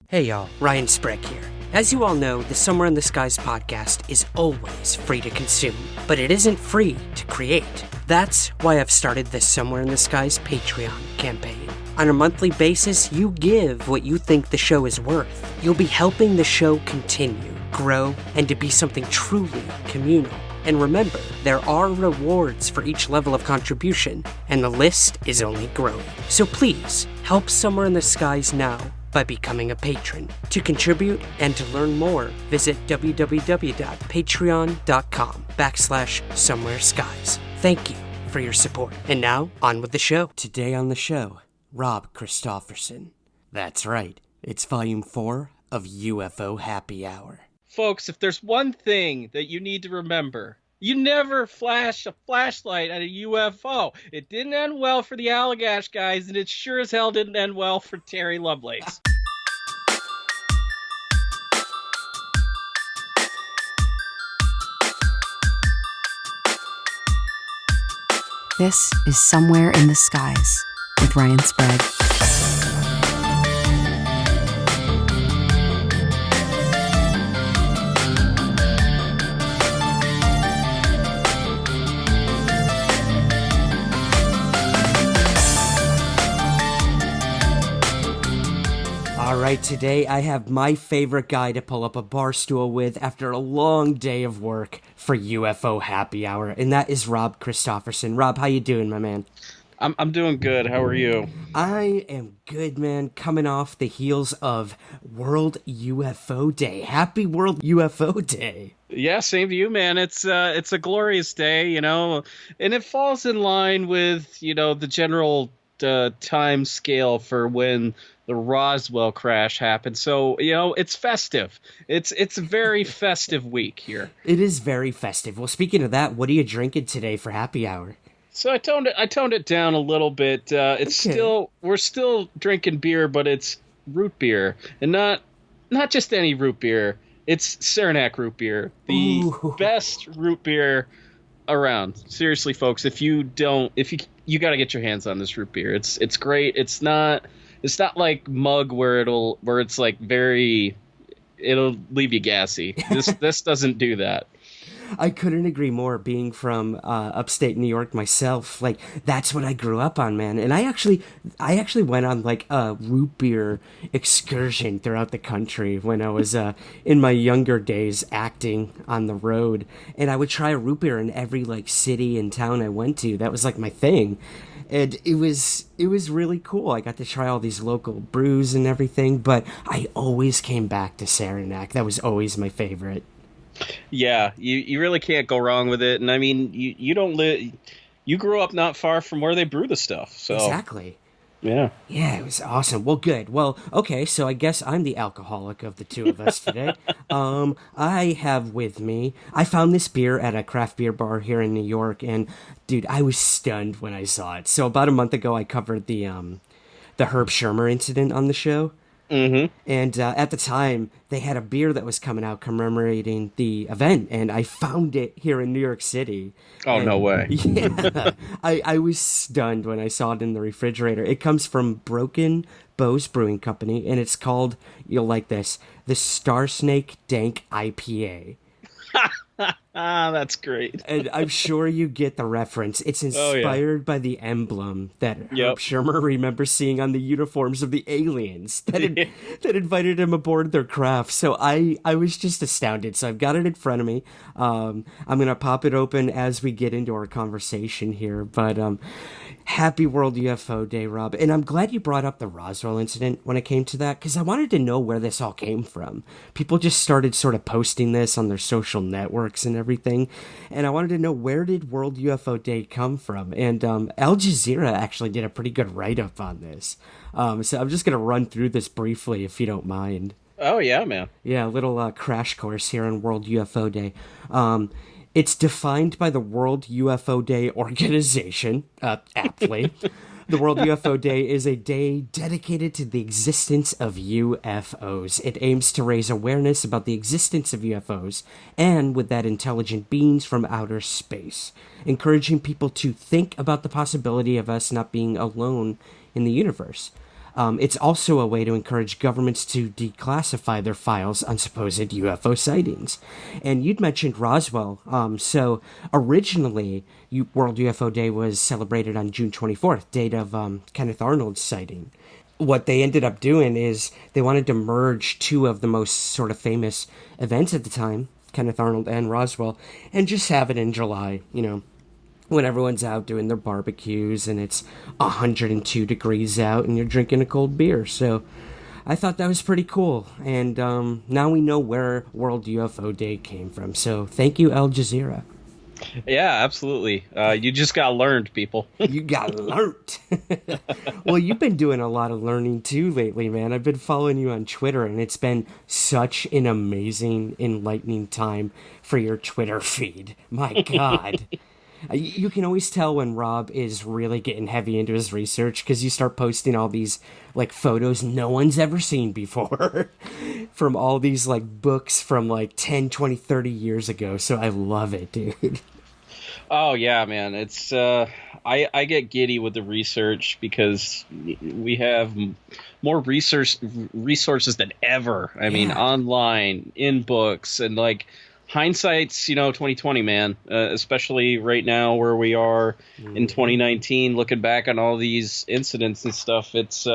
Hey y'all, Ryan Sprague here. As you all know, the Somewhere in the Skies podcast is always free to consume, but it isn't free to create. That's why I've started the Somewhere in the Skies Patreon campaign. On a monthly basis, you give what you think the show is worth. You'll be helping the show continue, grow, and to be something truly communal. And remember, there are rewards for each level of contribution, and the list is only growing. So please, help Somewhere in the Skies now by becoming a patron. To contribute and to learn more, visit www.patreon.com/somewhereskies. Thank you for your support. And now, on with the show. Today on the show, Rob Kristoffersen. That's right, it's Volume 4 of UFO Happy Hour. Folks, if there's one thing that you need to remember, you never flash a flashlight at a UFO. It didn't end well for the Allagash guys, and it sure as hell didn't end well for Terry Lovelace. This is Somewhere in the Skies with Ryan Sprague. Alright, today I have my favorite guy to pull up a bar stool with after a long day of work for UFO Happy Hour, and that is Rob Kristoffersen. Rob, how you doing, my man? I'm doing good. How are you? I am good, man. Coming off the heels of World UFO Day. Happy World UFO Day. Yeah, same to you, man. It's a glorious day, and it falls in line with, the general time scale for when the Roswell crash happened. So, it's festive. It's a very festive week here. It is very festive. Well, speaking of that, what are you drinking today for happy hour? So I toned it down a little bit. We're still drinking beer, but it's root beer, and not just any root beer. It's Saranac root beer, the best root beer around. Seriously, folks, if you got to get your hands on this root beer. It's great. It's not like mug where it's like it'll leave you gassy. This doesn't do that. I couldn't agree more, being from upstate New York myself. Like, that's what I grew up on, man. And I actually went on like a root beer excursion throughout the country when I was in my younger days acting on the road. And I would try a root beer in every like city and town I went to. That was like my thing. And it was really cool. I got to try all these local brews and everything, but I always came back to Saranac. That was always my favorite. Yeah, you really can't go wrong with it. And I mean, you grew up not far from where they brew the stuff. So exactly. Yeah, it was awesome. Well, good. Well, okay, so I guess I'm the alcoholic of the two of us today. I have with me, I found this beer at a craft beer bar here in New York, and dude, I was stunned when I saw it. So about a month ago, I covered the Herb Shermer incident on the show. Mm-hmm. And at the time, they had a beer that was coming out commemorating the event, and I found it here in New York City. Oh, no way. Yeah, I was stunned when I saw it in the refrigerator. It comes from Broken Bows Brewing Company, and it's called, you'll like this, the Star Snake Dank IPA. That's great. And I'm sure you get the reference. It's inspired by the emblem that Herb Shermer remembers seeing on the uniforms of the aliens that invited him aboard their craft. So I was just astounded. So I've got it in front of me. I'm going to pop it open as we get into our conversation here. But happy World UFO Day, Rob. And I'm glad you brought up the Roswell incident when it came to that, because I wanted to know where this all came from. People just started sort of posting this on their social networks and everything. And I wanted to know, where did World UFO Day come from? And Al Jazeera actually did a pretty good write-up on this. So I'm just going to run through this briefly, if you don't mind. Oh, yeah, man. Yeah, a little crash course here on World UFO Day. It's defined by the World UFO Day organization, aptly. The World UFO Day is a day dedicated to the existence of UFOs. It aims to raise awareness about the existence of UFOs and with that intelligent beings from outer space, encouraging people to think about the possibility of us not being alone in the universe. It's also a way to encourage governments to declassify their files on supposed UFO sightings. And you'd mentioned Roswell. So originally, World UFO Day was celebrated on June 24th, date of Kenneth Arnold's sighting. What they ended up doing is they wanted to merge two of the most sort of famous events at the time, Kenneth Arnold and Roswell, and just have it in July, when everyone's out doing their barbecues and it's 102 degrees out and you're drinking a cold beer. So I thought that was pretty cool. And now we know where World UFO Day came from. So thank you, Al Jazeera. Yeah, absolutely. You just got learned, people. You got learned. Well, you've been doing a lot of learning too lately, man. I've been following you on Twitter, and it's been such an amazing, enlightening time for your Twitter feed. My God. You can always tell when Rob is really getting heavy into his research because you start posting all these like photos no one's ever seen before from all these like books from like 10, 20, 30 years ago. So I love it, dude. Oh yeah, man. It's I get giddy with the research because we have more resources than ever. I mean, online, in books, and like hindsight's 2020, man. Especially right now where we are in 2019, looking back on all these incidents and stuff. It's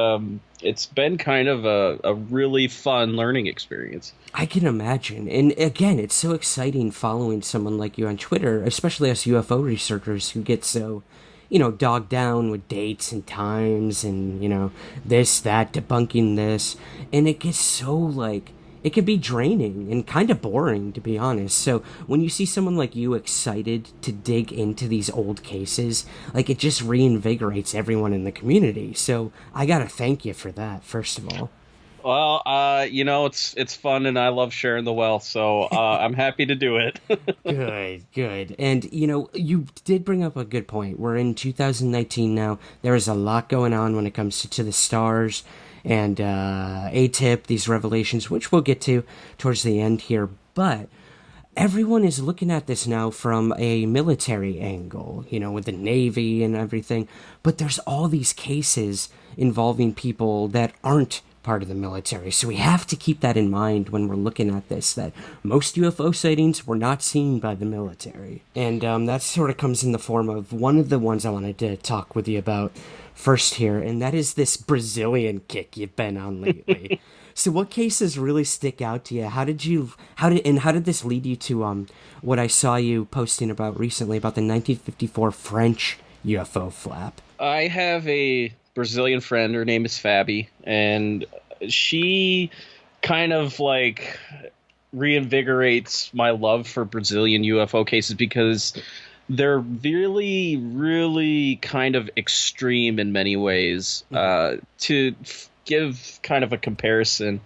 been kind of a really fun learning experience. I can imagine. And again, it's so exciting following someone like you on Twitter, especially us UFO researchers who get so, dogged down with dates and times and, this, that, debunking this. And it gets so, like, it can be draining and kind of boring, to be honest. So when you see someone like you excited to dig into these old cases, like, it just reinvigorates everyone in the community. So I got to thank you for that, first of all. Well, it's fun, and I love sharing the wealth, so I'm happy to do it. Good. And, you did bring up a good point. We're in 2019 now. There is a lot going on when it comes to the stars and ATIP, these revelations, which we'll get to towards the end here. But everyone is looking at this now from a military angle, with the Navy and everything. But there's all these cases involving people that aren't part of the military. So we have to keep that in mind when we're looking at this, that most UFO sightings were not seen by the military. And that sort of comes in the form of one of the ones I wanted to talk with you about first here, and that is this Brazilian kick you've been on lately. So what cases really stick out to you? How did this lead you to what I saw you posting about recently about the 1954 French UFO flap? I have a Brazilian friend. Her name is Fabi, and she kind of like reinvigorates my love for Brazilian UFO cases because they're really, really kind of extreme in many ways. To give kind of a comparison,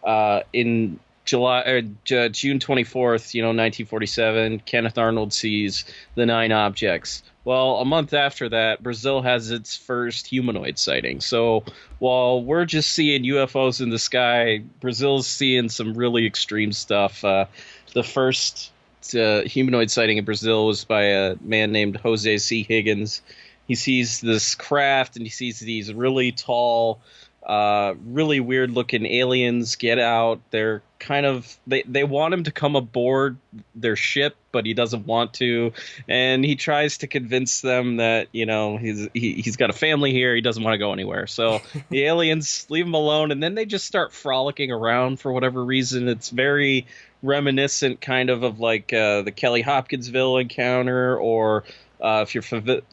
in June 24th, 1947, Kenneth Arnold sees the 9 objects. Well, a month after that, Brazil has its first humanoid sighting. So while we're just seeing UFOs in the sky, Brazil's seeing some really extreme stuff. The first humanoid sighting in Brazil was by a man named Jose C. Higgins. He sees this craft and he sees these really tall, really weird-looking aliens get out. They're kind of they want him to come aboard their ship, but he doesn't want to, and he tries to convince them that he's got a family here. He doesn't want to go anywhere. So the aliens leave him alone, and then they just start frolicking around for whatever reason. It's very reminiscent, kind of like the Kelly Hopkinsville encounter, or if you're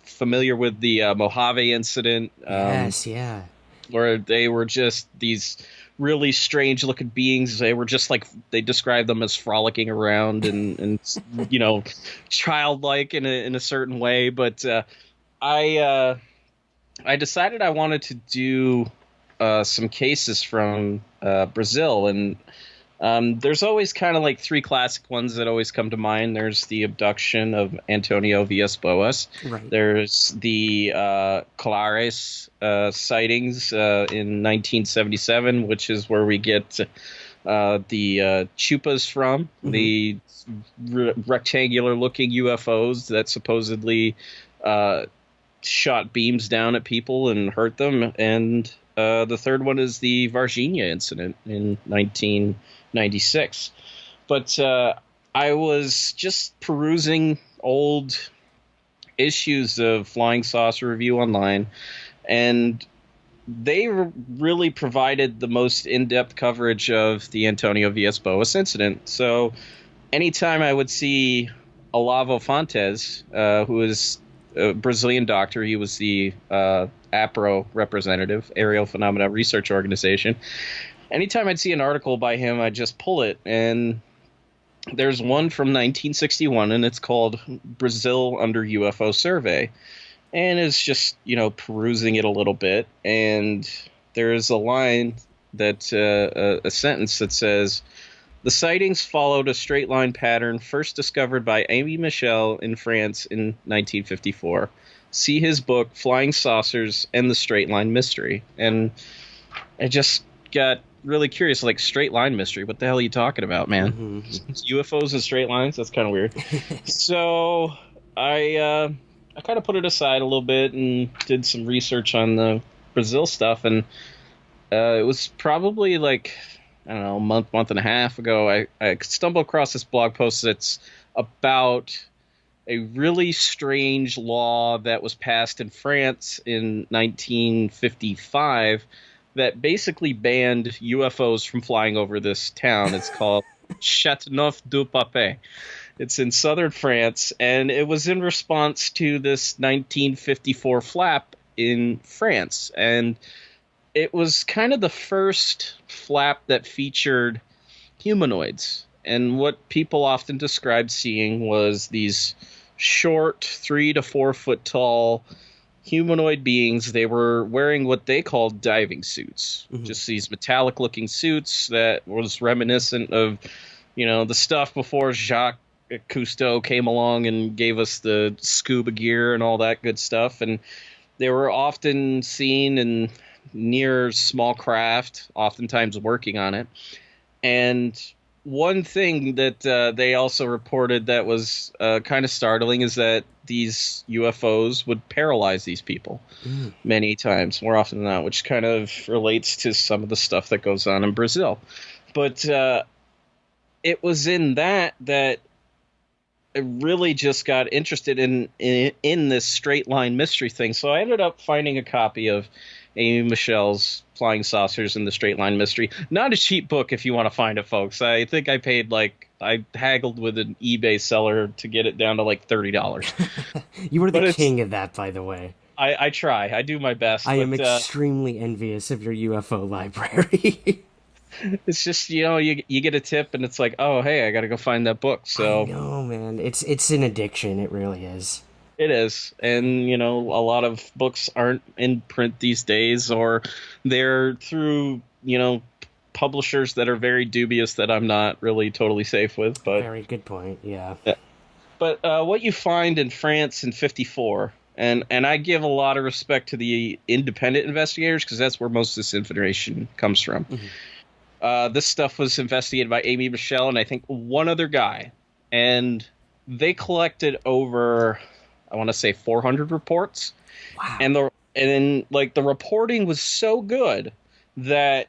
familiar with the Mojave incident. Yes, yeah. Where they were just these really strange looking beings. They were just like, they described them as frolicking around and childlike in a certain way. But I decided I wanted to do some cases from Brazil, and there's always kind of like 3 classic ones that always come to mind. There's the abduction of Antonio Villas-Boas. Right. There's the Clares sightings in 1977, which is where we get the chupas from, the rectangular-looking UFOs that supposedly shot beams down at people and hurt them. And The third one is the Varginha incident in 1996. But I was just perusing old issues of Flying Saucer Review online, and they really provided the most in-depth coverage of the Antonio Villas-Boas incident. So anytime I would see Olavo Fontes, who is a Brazilian doctor, he was the APRO representative, Aerial Phenomena Research Organization. Anytime I'd see an article by him, I'd just pull it. And there's one from 1961, and it's called Brazil Under UFO Survey. And it's just, perusing it a little bit. And there's a line that, a sentence that says, "The sightings followed a straight line pattern first discovered by Amy Michel in France in 1954. See his book, Flying Saucers and the Straight Line Mystery." And I just got really curious, like, straight line mystery. What the hell are you talking about, man? Mm-hmm. UFOs and straight lines? That's kind of weird. So I kind of put it aside a little bit and did some research on the Brazil stuff. And it was probably like, I don't know, a month and a half ago, I stumbled across this blog post that's about a really strange law that was passed in France in 1955 that basically banned UFOs from flying over this town. It's called Châteauneuf-du-Pape. It's in southern France, and it was in response to this 1954 flap in France. And it was kind of the first flap that featured humanoids. And what people often described seeing was these short, 3 to 4 foot tall humanoid beings. They were wearing what they called diving suits, just these metallic looking suits that was reminiscent of, the stuff before Jacques Cousteau came along and gave us the scuba gear and all that good stuff. And they were often seen in near small craft, oftentimes working on it. And one thing that they also reported that was kind of startling is that these UFOs would paralyze these people many times, more often than not, which kind of relates to some of the stuff that goes on in Brazil. But it was in that I really just got interested in this straight line mystery thing. So I ended up finding a copy of Amy Michel's Flying Saucers and the Straight Line Mystery. Not a cheap book if you want to find it, folks. I think I paid I haggled with an eBay seller to get it down to like $30. You were the king of that, by the way. I try. I do my best. I am extremely envious of your UFO library. It's just, you get a tip and it's like, oh, hey, I got to go find that book. So I know, man. It's an addiction. It really is. It is. And, a lot of books aren't in print these days, or they're through, publishers that are very dubious that I'm not really totally safe with. But very good point. Yeah. But what you find in France in 54, and I give a lot of respect to the independent investigators because that's where most of this information comes from. This stuff was investigated by Amy Michel and I think one other guy. And they collected over, I want to say 400 reports. Wow. And the reporting was so good that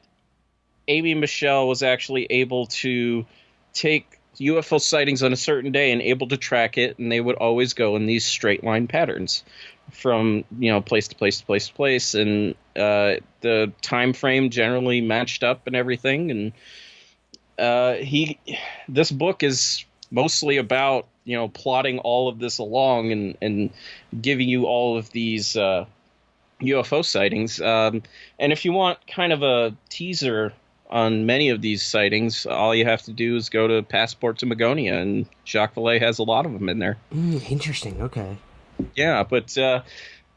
Amy Michel was actually able to take UFO sightings on a certain day and able to track it, and they would always go in these straight line patterns from place to place to place to place, and the time frame generally matched up and everything. And this book is mostly about plotting all of this along and giving you all of these UFO sightings. And if you want kind of a teaser on many of these sightings, all you have to do is go to Passport to Magonia, and Jacques Vallée has a lot of them in there. Interesting. Okay. Yeah, but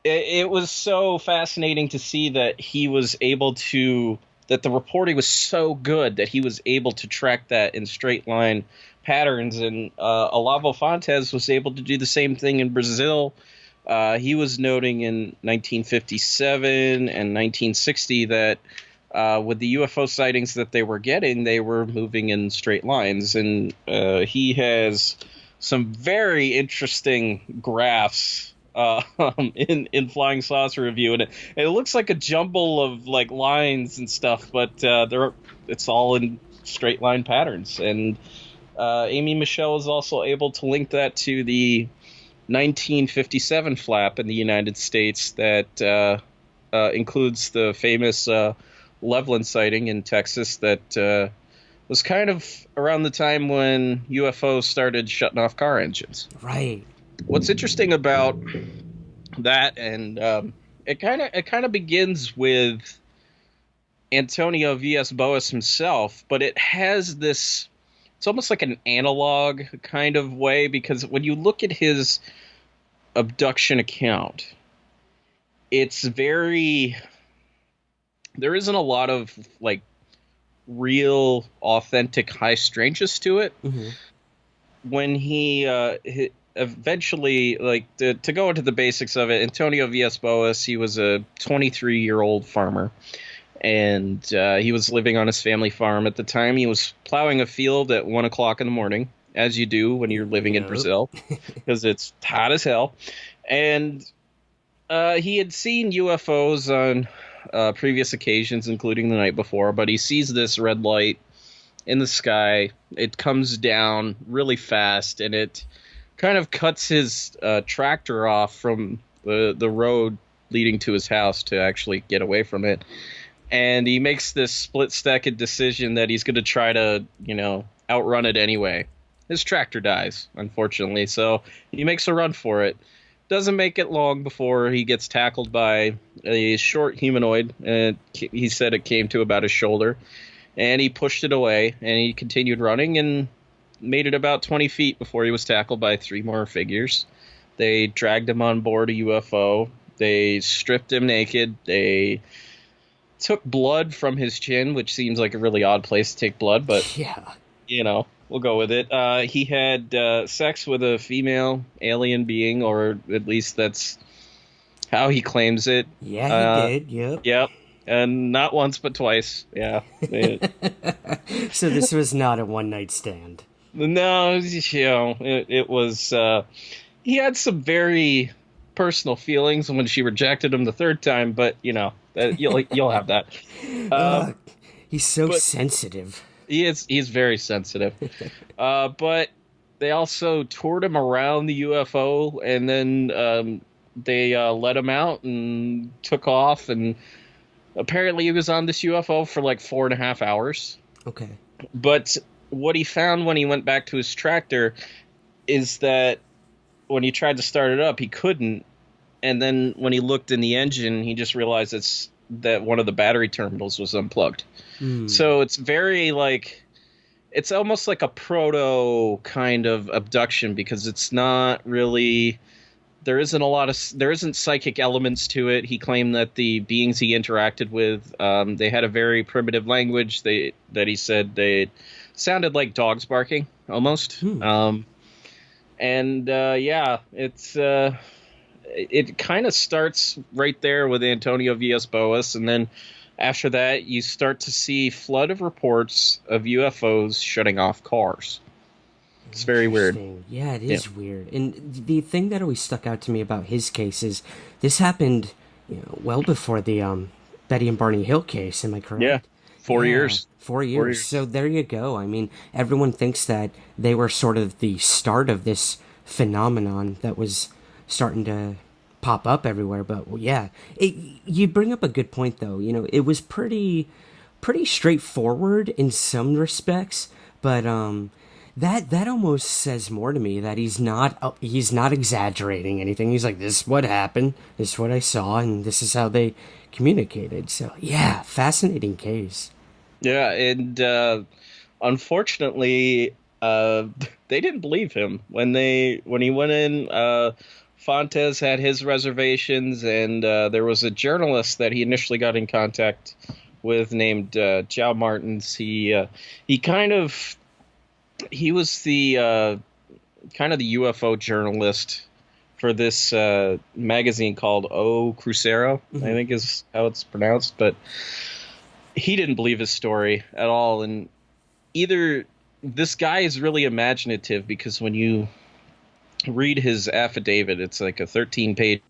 it was so fascinating to see that he was able to, that the reporting was so good that he was able to track that in straight line patterns. And Olavo Fontes was able to do the same thing in Brazil. He was noting in 1957 and 1960 that with the UFO sightings that they were getting, they were moving in straight lines. And he has some very interesting graphs in Flying Saucer Review, and it looks like a jumble of like lines and stuff, but it's all in straight line patterns. And Amy Michelle is also able to link that to the 1957 flap in the United States that includes the famous Loveland sighting in Texas that was kind of around the time when UFOs started shutting off car engines. Right. What's interesting about that, and it kind of begins with Antonio V.S. Boas himself, but it has this. It's almost like an analog kind of way, because when you look at his abduction account, it's very. There isn't a lot of like real, authentic high strangeness to it. Mm-hmm. When he eventually, like, to go into the basics of it, Antonio V.S. Boas, he was a 23-year-old farmer, and he was living on his family farm at the time. He was plowing a field at 1 o'clock in the morning, as you do when you're living in Brazil, because it's hot as hell. And he had seen UFOs on previous occasions, including the night before, but he sees this red light in the sky. It comes down really fast, and it kind of cuts his tractor off from the road leading to his house to actually get away from it. And he makes this split-second decision that he's going to try to, outrun it anyway. His tractor dies, unfortunately, so he makes a run for it. Doesn't make it long before he gets tackled by a short humanoid. He said it came to about his shoulder, and he pushed it away, and he continued running and made it about 20 feet before he was tackled by 3 more figures. They dragged him on board a UFO. They stripped him naked. They took blood from his chin, which seems like a really odd place to take blood, but yeah, we'll go with it. He had sex with a female alien being, or at least that's how he claims it. Yeah, he did. Yep. Yep. And not once, but twice. Yeah. So this was not a one-night stand. No, it was. He had some very personal feelings when she rejected him the third time, but you'll have that. He's so sensitive. He is. He's very sensitive. But they also toured him around the UFO, and then they let him out and took off. And apparently, he was on this UFO for like 4.5 hours. Okay. But what he found when he went back to his tractor is that when he tried to start it up, he couldn't. And then when he looked in the engine, he just realized that one of the battery terminals was unplugged. So it's very it's almost like a proto kind of abduction, because it's not really, there isn't psychic elements to it. He claimed that the beings he interacted with, they had a very primitive language. That he said they sounded like dogs barking almost. It kind of starts right there with Antonio V.S. Boas, and then after that, you start to see flood of reports of UFOs shutting off cars. It's very weird. Yeah, it is weird. And the thing that always stuck out to me about his case is this happened, well before the Betty and Barney Hill case. Am I correct? Yeah, 4 years. 4 years. So there you go. I mean, everyone thinks that they were sort of the start of this phenomenon that was starting to pop up everywhere, but yeah, you bring up a good point though. It was pretty straightforward in some respects, but that almost says more to me that he's not exaggerating anything. He's like, this is what happened, this is what I saw, and this is how they communicated. So yeah, fascinating case. Yeah, and unfortunately, they didn't believe him when he went in. Fontes had his reservations, and there was a journalist that he initially got in contact with named Joe Martins. He was the kind of the UFO journalist for this magazine called O Crucero, I think is how it's pronounced. But he didn't believe his story at all. And either this guy is really imaginative, because when you read his affidavit. It's like a 13-page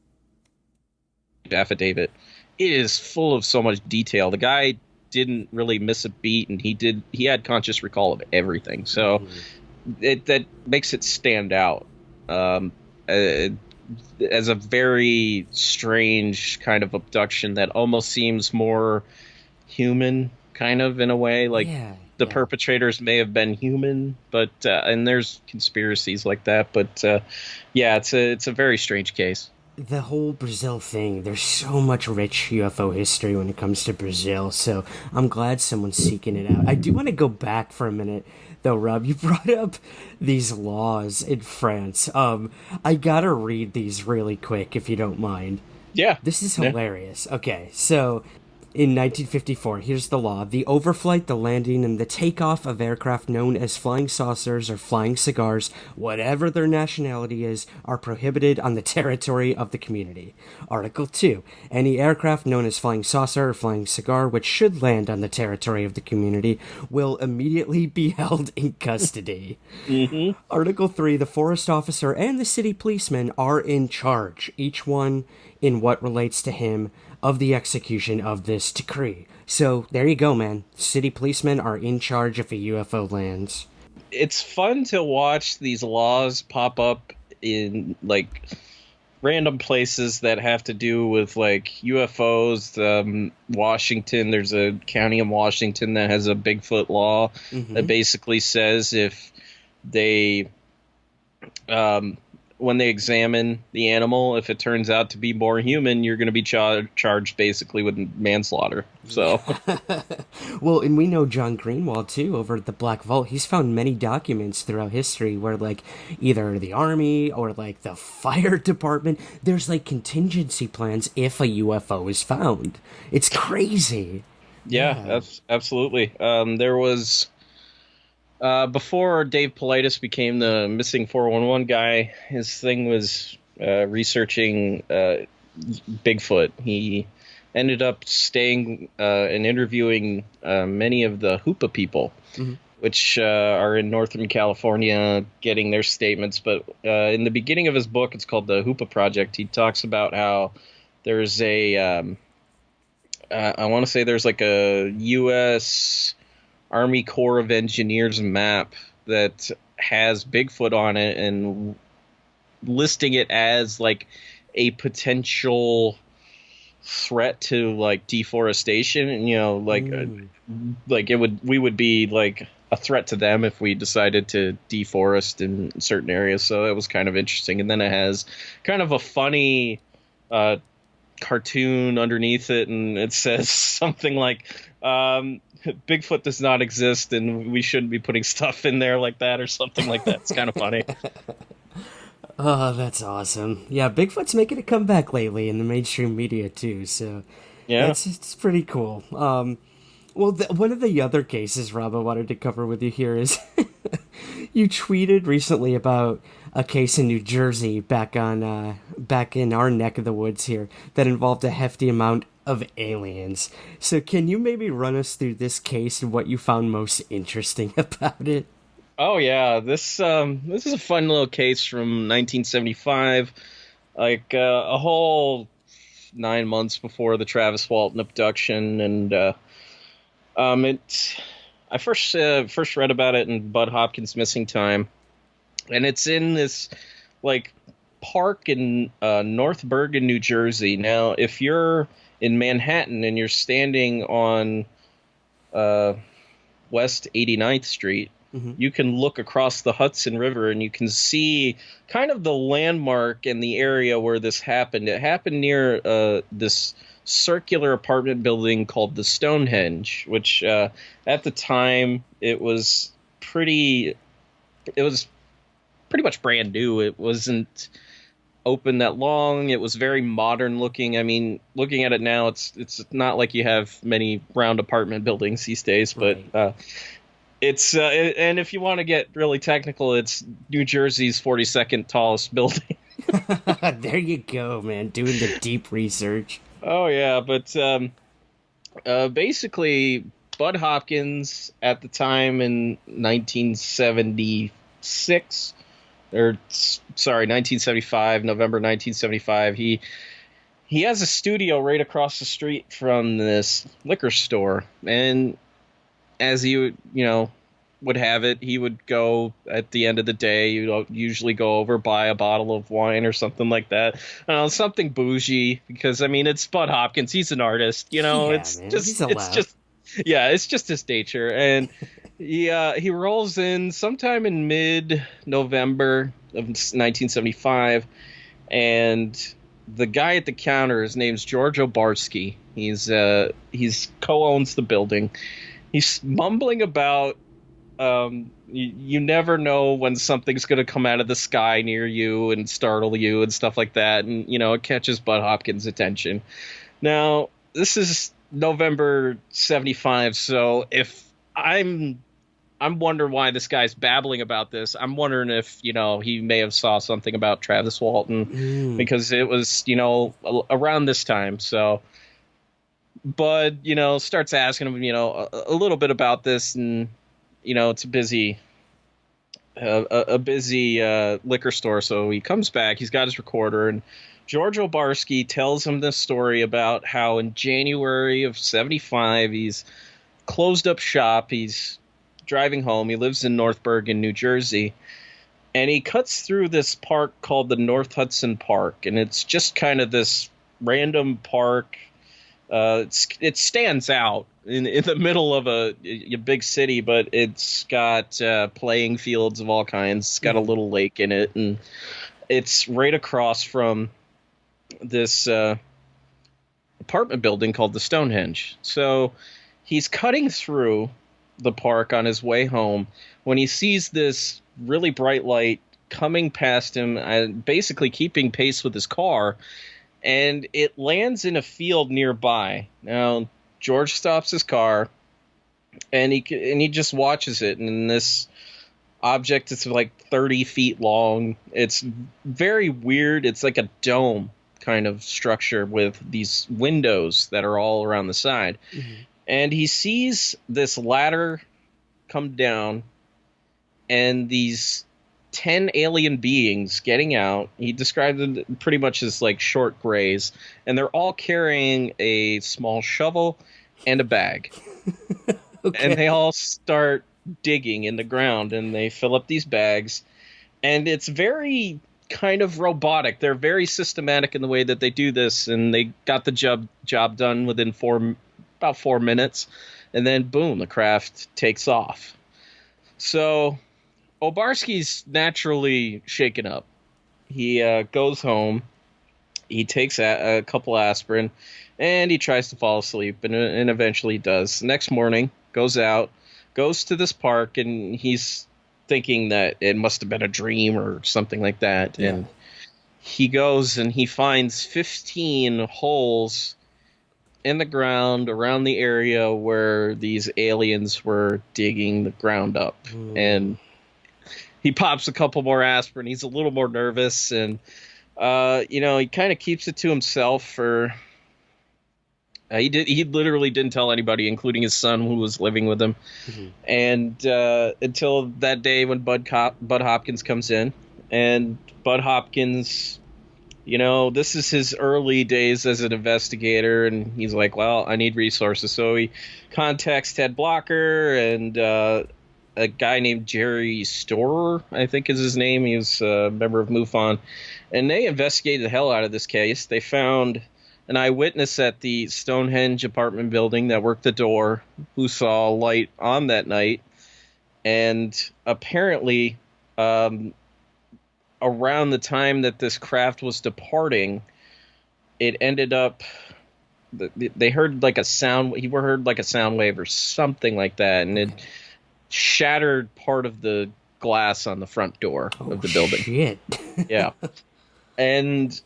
affidavit. It is full of so much detail. The guy didn't really miss a beat, and he had conscious recall of everything. So that makes it stand out as a very strange kind of abduction that almost seems more human, kind of, in a way. Like, the perpetrators may have been human, but and there's conspiracies like that. But it's a very strange case. The whole Brazil thing, there's so much rich UFO history when it comes to Brazil, so I'm glad someone's seeking it out. I do want to go back for a minute, though, Rob. You brought up these laws in France. I gotta read these really quick, if you don't mind. Yeah. This is hilarious. Yeah. Okay, so in 1954, here's the law. The overflight, the landing, and the takeoff of aircraft known as flying saucers or flying cigars, whatever their nationality is, are prohibited on the territory of the community. Article 2. Any aircraft known as flying saucer or flying cigar which should land on the territory of the community will immediately be held in custody. Article 3. The forest officer and the city policeman are in charge, each one in what relates to him, of the execution of this decree. So, there you go, man. City policemen are in charge if a UFO lands. It's fun to watch these laws pop up in, like, random places that have to do with, like, UFOs. Washington, there's a county in Washington that has a Bigfoot law that basically says if they... when they examine the animal, if it turns out to be more human, you're going to be charged basically with manslaughter. So, well, and we know John Greenwald too over at the Black Vault. He's found many documents throughout history where, like, either the army or like the fire department, there's like contingency plans if a UFO is found. It's crazy. Yeah. That's absolutely. There was. Before Dave Paulides became the missing 411 guy, his thing was researching Bigfoot. He ended up staying and interviewing many of the Hoopa people, which are in Northern California, getting their statements. But in the beginning of his book, it's called The Hoopa Project, he talks about how there's I want to say there's like a U.S. Army Corps of Engineers map that has Bigfoot on it and listing it as like a potential threat to like deforestation. And, you know, like we would be like a threat to them if we decided to deforest in certain areas. So that was kind of interesting. And then it has kind of a funny cartoon underneath it, and it says something like Bigfoot does not exist and we shouldn't be putting stuff in there like that or something like that. It's kind of funny. Oh, that's awesome. Yeah, Bigfoot's making a comeback lately in the mainstream media too, so yeah, it's pretty cool. Well, one of the other cases, Rob, I wanted to cover with you here is you tweeted recently about a case in New Jersey back in our neck of the woods here that involved a hefty amount of aliens. So can you maybe run us through this case and what you found most interesting about it? Oh yeah, this is a fun little case from 1975, like a whole 9 months before the Travis Walton abduction, and I first read about it in Bud Hopkins' Missing Time, and it's in this like park in North Bergen, New Jersey. Now, if you're in Manhattan and you're standing on West 89th Street, you can look across the Hudson River and you can see kind of the landmark in the area where this happened. It happened near this circular apartment building called the Stonehenge, which at the time it was pretty much brand new. It wasn't open that long. It was very modern looking. I mean, looking at it now, it's not like you have many round apartment buildings these days, but right. It's and if you want to get really technical, it's New Jersey's 42nd tallest building. There you go, man, doing the deep research. Oh yeah, but basically Bud Hopkins at the time in 1976 1975, November 1975. He has a studio right across the street from this liquor store, and as he would have it, he would go at the end of the day. You'd usually go over, buy a bottle of wine or something like that. Something bougie, because I mean it's Bud Hopkins. He's an artist, it's just his nature. And he rolls in sometime in mid-November of 1975, and the guy at the counter, his name's George Obarski. He's co-owns the building. He's mumbling about you never know when something's going to come out of the sky near you and startle you and stuff like that, and it catches Bud Hopkins' attention. Now, this is November 75, so if I'm wondering why this guy's babbling about this. I'm wondering if, he may have saw something about Travis Walton, because it was, around this time. So Bud, starts asking him, a little bit about this, and, it's a busy liquor store. So he comes back, he's got his recorder, and George Obarski tells him this story about how in January of 75, he's closed up shop. He's driving home. He lives in North Bergen, New Jersey, and he cuts through this park called the North Hudson Park, and it's just kind of this random park. It stands out in the middle of a big city, but it's got playing fields of all kinds. It's got a little lake in it, and it's right across from this apartment building called the Stonehenge. So he's cutting through the park on his way home when he sees this really bright light coming past him and basically keeping pace with his car, and it lands in a field nearby. Now, George stops his car, and he just watches it, and this object is like 30 feet long. It's very weird. It's like a dome kind of structure with these windows that are all around the side. Mm-hmm. And he sees this ladder come down, and these 10 alien beings getting out. He described them pretty much as like short grays, and they're all carrying a small shovel and a bag. Okay. And they all start digging in the ground, and they fill up these bags, and it's very kind of robotic. They're very systematic in the way that they do this, and they got the job done within about 4 minutes, and then boom, the craft takes off. So Obarski's naturally shaken up. He goes home, he takes a couple aspirin, and he tries to fall asleep, and eventually does. Next morning, goes to this park, and he's thinking that it must have been a dream or something like that. Yeah. And he goes and he finds 15 holes in the ground around the area where these aliens were digging the ground up. And he pops a couple more aspirin. He's a little more nervous, and he kind of keeps it to himself for he literally didn't tell anybody, including his son who was living with him. Mm-hmm. And until that day when Bud Hopkins comes in, and Bud Hopkins, this is his early days as an investigator, and he's like, well, I need resources. So he contacts Ted Blocker and a guy named Jerry Storer, I think is his name. He was a member of MUFON. And they investigated the hell out of this case. They found an eyewitness at the Stonehenge apartment building that worked the door who saw a light on that night. And apparently, around the time that this craft was departing, it ended up, they heard like a sound, he heard like a sound wave or something like that, and it shattered part of the glass on the front door of the building. Shit. Yeah. And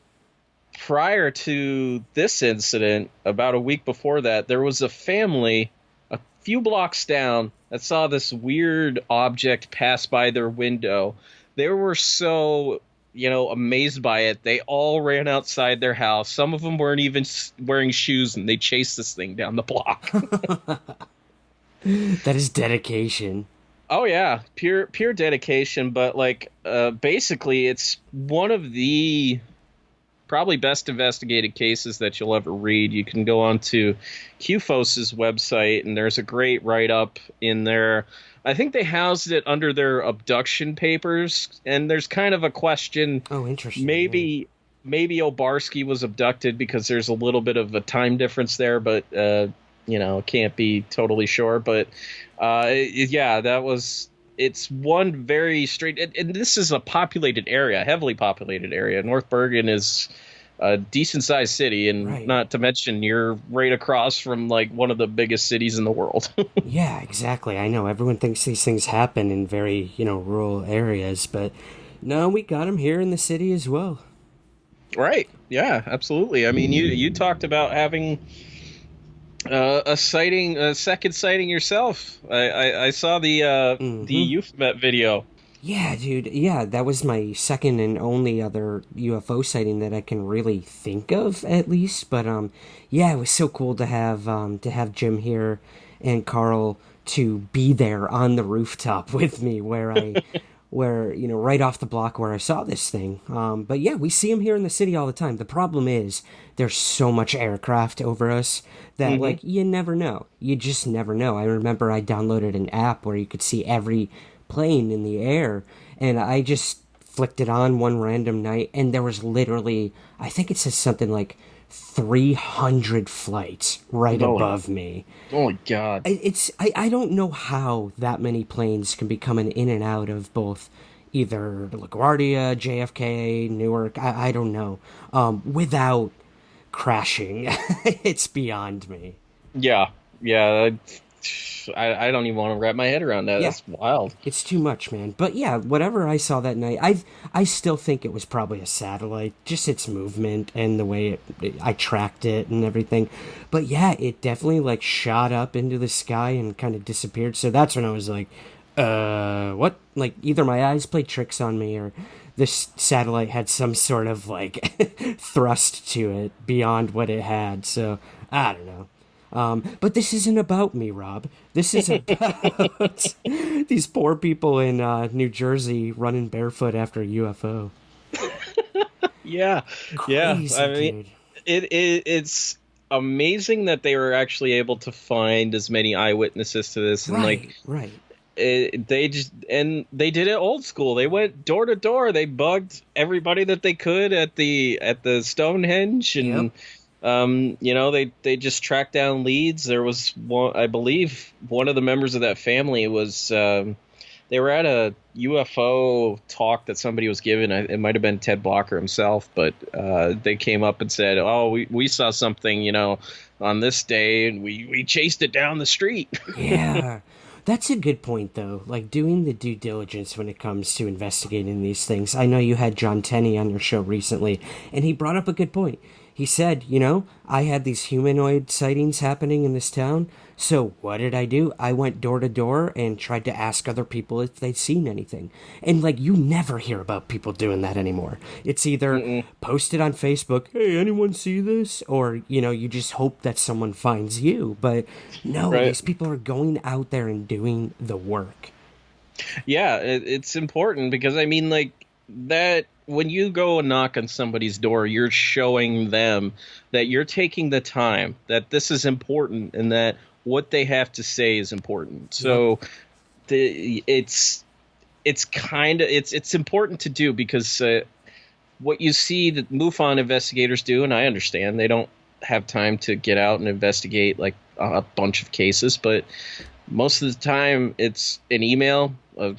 prior to this incident, about a week before that, there was a family a few blocks down that saw this weird object pass by their window. They were so, amazed by it. They all ran outside their house. Some of them weren't even wearing shoes, and they chased this thing down the block. That is dedication. Oh yeah, pure dedication. But like, basically, it's one of the probably best investigated cases that you'll ever read. You can go on to QFOS's website, and there's a great write-up in there. I think they housed it under their abduction papers, and there's kind of a question. Oh, interesting. Maybe Obarski was abducted because there's a little bit of a time difference there, but can't be totally sure. But yeah, that was. It's one very straight, and this is a populated area, heavily populated area. North Bergen is a decent sized city, and right. Not to mention you're right across from like one of the biggest cities in the world. Yeah, exactly. I know everyone thinks these things happen in very, rural areas, but no, we got them here in the city as well. Right. Yeah, absolutely. I mean, you talked about having a second sighting yourself. I saw the UFO video. Yeah, dude. Yeah, that was my second and only other UFO sighting that I can really think of, at least. But yeah, it was so cool to have Jim here and Carl to be there on the rooftop with me, where right off the block where I saw this thing. But yeah, we see them here in the city all the time. The problem is there's so much aircraft over us that like you never know. You just never know. I remember I downloaded an app where you could see every plane in the air, and I just flicked it on one random night, and there was literally, I think it says something like 300 flights right above me. Oh my god. I don't know how that many planes can be coming in and out of both either LaGuardia, JFK, Newark, I don't know, without crashing. It's beyond me. Yeah. I don't even want to wrap my head around that. Yeah. That's wild. It's too much, man. But yeah, whatever I saw that night, I still think it was probably a satellite, just its movement and the way I tracked it and everything. But yeah, it definitely like shot up into the sky and kind of disappeared. So that's when I was like, what? Like either my eyes played tricks on me or this satellite had some sort of like thrust to it beyond what it had. So I don't know. But this isn't about me, Rob. This is about these poor people in New Jersey running barefoot after a UFO. Yeah. Crazy, I mean, it's amazing that they were actually able to find as many eyewitnesses to this, and right. They did it old school. They went door to door. They bugged everybody that they could at the Stonehenge, and. Yep. They just tracked down leads. There was one, I believe one of the members of that family was, they were at a UFO talk that somebody was giving. It might have been Ted Blocker himself, but, they came up and said, oh, we saw something, on this day and we chased it down the street. Yeah. That's a good point, though. Like, doing the due diligence when it comes to investigating these things. I know you had John Tenney on your show recently, and he brought up a good point. He said, I had these humanoid sightings happening in this town, so what did I do? I went door to door and tried to ask other people if they'd seen anything. And, like, you never hear about people doing that anymore. It's either posted on Facebook, hey, anyone see this? Or, you just hope that someone finds you. But no, right. These people are going out there and doing the work. Yeah, it's important because, I mean, like, that... When you go and knock on somebody's door, you're showing them that you're taking the time, that this is important, and that what they have to say is important. So it's important to do because what you see that MUFON investigators do, and I understand they don't have time to get out and investigate like a bunch of cases, but most of the time it's an email, a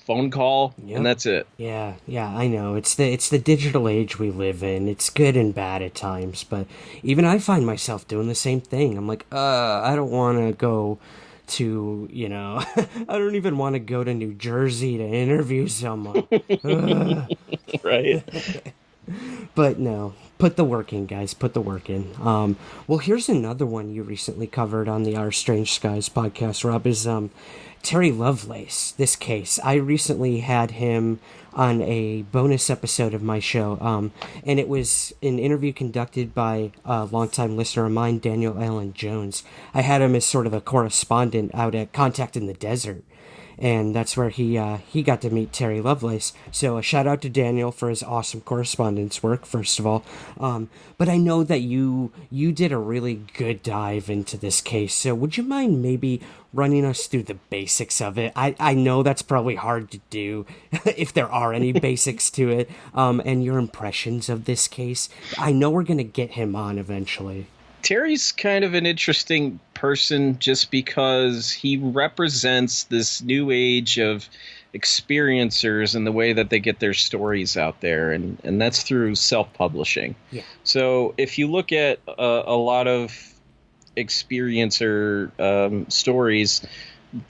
phone call, and that's it. Yeah, I know. It's the digital age we live in. It's good and bad at times, but even I find myself doing the same thing. I'm like, I don't want to go to, I don't even want to go to New Jersey to interview someone. Right. But no, put the work in, guys. Put the work in. Well, here's another one you recently covered on the Our Strange Skies podcast, Rob, is Terry Lovelace, this case. I recently had him on a bonus episode of my show, and it was an interview conducted by a longtime listener of mine, Daniel Allen Jones. I had him as sort of a correspondent out at Contact in the Desert, and that's where he got to meet Terry Lovelace. So a shout out to Daniel for his awesome correspondence work, first of all. But I know that you did a really good dive into this case, so would you mind maybe running us through the basics of it? I know that's probably hard to do, if there are any basics to it, and your impressions of this case. I know we're going to get him on eventually. Terry's kind of an interesting person just because he represents this new age of experiencers and the way that they get their stories out there, and that's through self-publishing. Yeah. So if you look at a lot of experiencer stories,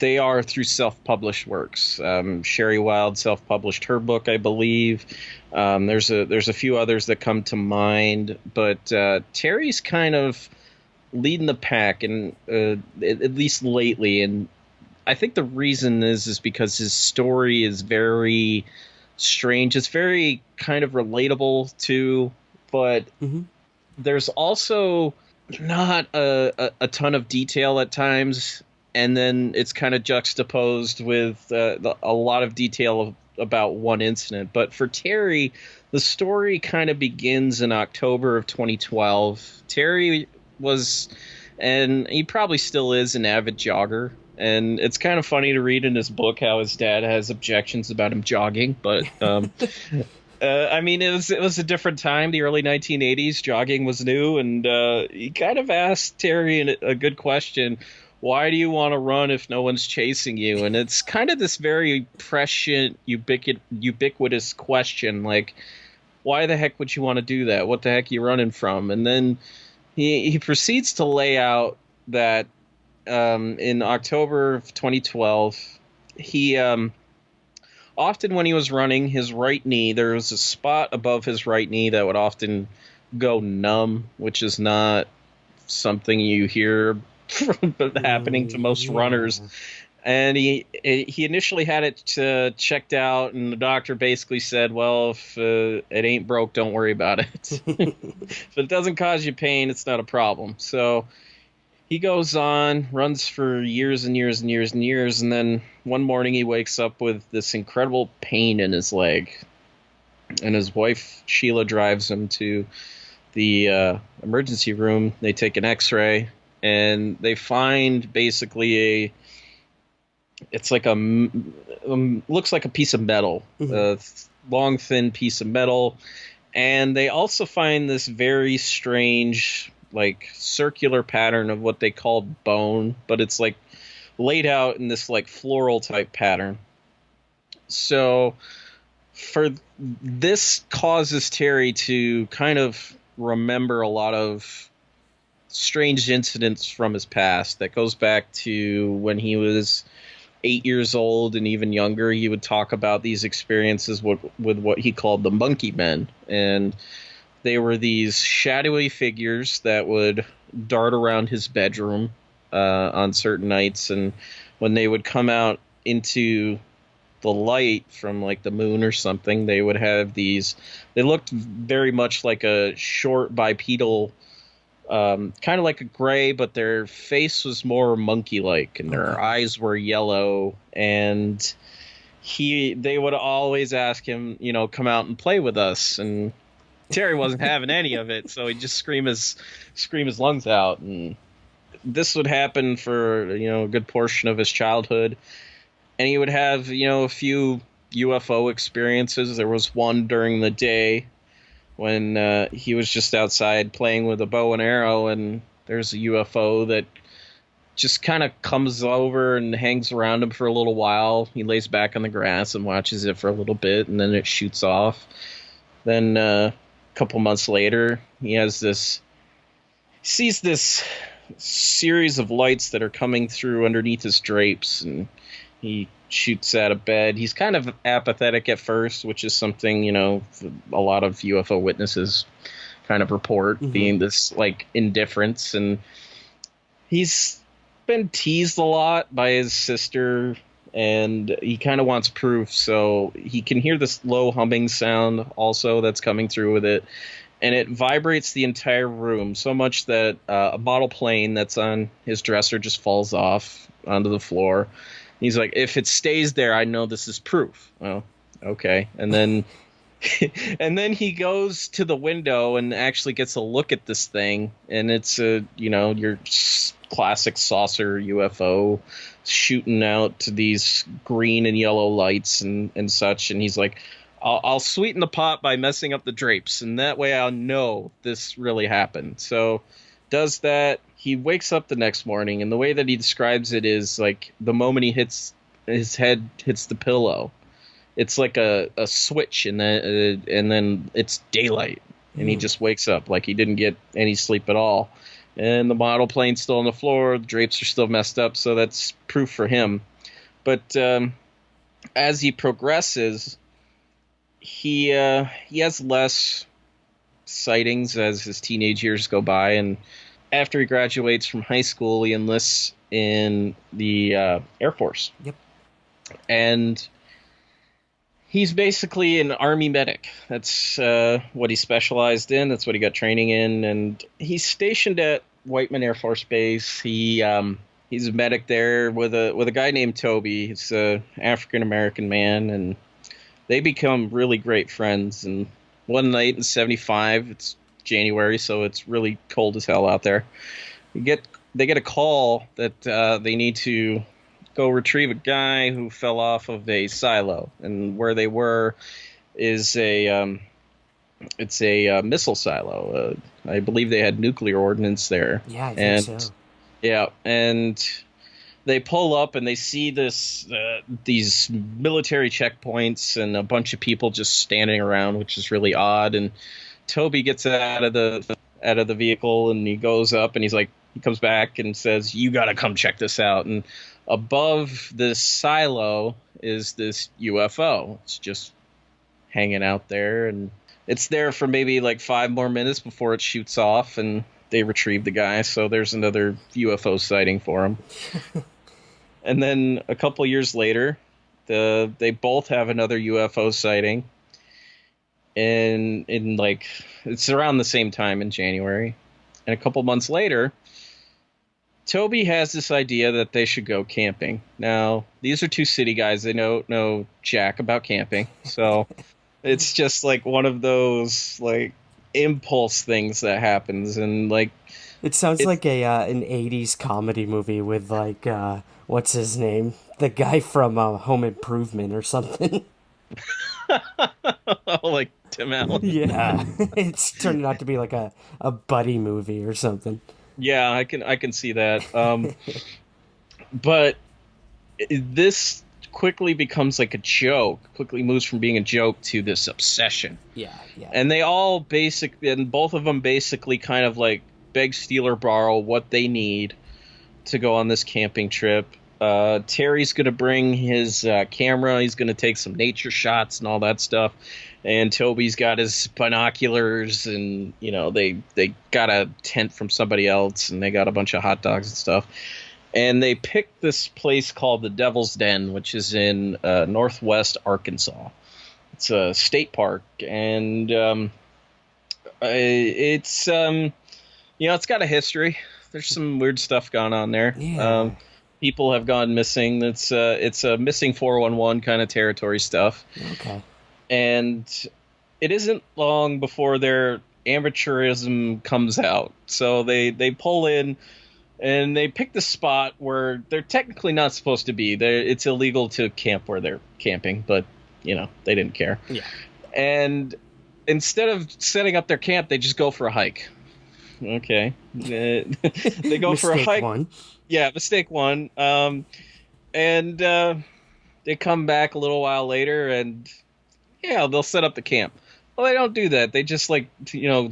they are through self-published works. Sherry Wilde self-published her book, I believe. There's a few others that come to mind, but Terry's kind of leading the pack, and at least lately. And I think the reason is because his story is very strange. It's very kind of relatable too, but there's also not a ton of detail at times. And then it's kind of juxtaposed with a lot of detail about one incident. But for Terry, the story kind of begins in October of 2012. Terry was, and he probably still is, an avid jogger. And it's kind of funny to read in his book how his dad has objections about him jogging. But I mean, it was a different time, the early 1980s. Jogging was new. And he kind of asked Terry a good question. Why do you want to run if no one's chasing you? And it's kind of this very prescient, ubiquitous question, like, why the heck would you want to do that? What the heck are you running from? And then he proceeds to lay out that in October of 2012, he often when he was running his right knee, there was a spot above his right knee that would often go numb, which is not something you hear happening to most runners. And he initially had it checked out, and the doctor basically said, well, if it ain't broke, don't worry about it. If it doesn't cause you pain, it's not a problem. So he goes on, runs for years and years and years and years, and then one morning he wakes up with this incredible pain in his leg. And his wife, Sheila, drives him to the emergency room. They take an x-ray, and they find basically it's like looks like a piece of metal, a long, thin piece of metal. And they also find this very strange, like, circular pattern of what they call bone, but it's like laid out in this like floral type pattern. So for this causes Terry to kind of remember a lot of strange incidents from his past that goes back to when he was 8 years old and even younger. He would talk about these experiences with what he called the monkey men, and they were these shadowy figures that would dart around his bedroom on certain nights, and when they would come out into the light from like the moon or something, they would have these, they looked very much like a short bipedal, kind of like a gray, but their face was more monkey-like, and their eyes were yellow. And they would always ask him, come out and play with us. And Terry wasn't having any of it, so he'd just scream his lungs out. And this would happen for a good portion of his childhood. And he would have a few UFO experiences. There was one during the day when he was just outside playing with a bow and arrow, and there's a UFO that just kind of comes over and hangs around him for a little while. He lays back on the grass and watches it for a little bit, and then it shoots off. Then a couple months later, he sees this series of lights that are coming through underneath his drapes, and he shoots out of bed. He's kind of apathetic at first, which is something, a lot of UFO witnesses kind of report, being this like indifference. And he's been teased a lot by his sister, and he kind of wants proof. So he can hear this low humming sound also that's coming through with it. And it vibrates the entire room so much that a model plane that's on his dresser just falls off onto the floor. He's like, if it stays there, I know this is proof. Well, okay. And then and then he goes to the window and actually gets a look at this thing, and it's your classic saucer UFO shooting out to these green and yellow lights and such. And he's like, I'll sweeten the pot by messing up the drapes, and that way I'll know this really happened. So does that. He wakes up the next morning, and the way that he describes it is like the moment his head hits the pillow, it's like a switch, and then it's daylight, and he just wakes up like he didn't get any sleep at all. And the model plane's still on the floor, the drapes are still messed up, so that's proof for him. But as he progresses, he has less sightings as his teenage years go by, and after he graduates from high school, he enlists in the Air Force. Yep. And he's basically an Army medic. That's what he specialized in. That's what he got training in. And he's stationed at Whiteman Air Force Base. He's a medic there with a guy named Toby. He's an African-American man, and they become really great friends. And one night in 1975, it's January, so it's really cold as hell out there. They get a call that they need to go retrieve a guy who fell off of a silo, and where they were is a missile silo. I believe they had nuclear ordnance there. Yeah, I think so. Yeah, and they pull up and they see these military checkpoints and a bunch of people just standing around, which is really odd. And Toby gets out of the vehicle, and he goes up, and he comes back and says, "You got to come check this out." And above this silo is this UFO. It's just hanging out there, and it's there for maybe like 5 more minutes before it shoots off, and they retrieve the guy. So there's another UFO sighting for him. And then a couple years later, they both have another UFO sighting. In like, it's around the same time in January. And a couple months later, Toby has this idea that they should go camping. Now, these are two city guys. They know jack about camping. So it's just like one of those like impulse things that happens. And like, it sounds like an 80s comedy movie with like, what's his name? The guy from Home Improvement or something. Like Tim Allen. Yeah, it's turning out to be like a buddy movie or something. Yeah, I can see that. But this quickly becomes like a joke. Quickly moves from being a joke to this obsession. Yeah. And both of them basically kind of like beg, steal, or borrow what they need to go on this camping trip. Terry's going to bring his camera. He's going to take some nature shots and all that stuff. And Toby's got his binoculars, and, they got a tent from somebody else, and they got a bunch of hot dogs and stuff. And they picked this place called the Devil's Den, which is in northwest Arkansas. It's a state park, and it's got a history. There's some weird stuff going on there. Yeah. People have gone missing. It's a missing 411 kind of territory stuff. Okay. And it isn't long before their amateurism comes out. So they pull in, and they pick the spot where they're technically not supposed to be. It's illegal to camp where they're camping, but, they didn't care. Yeah. And instead of setting up their camp, they just go for a hike. Okay. They go for a hike. One. Yeah, mistake one. And they come back a little while later, and they'll set up the camp. Well, they don't do that. They just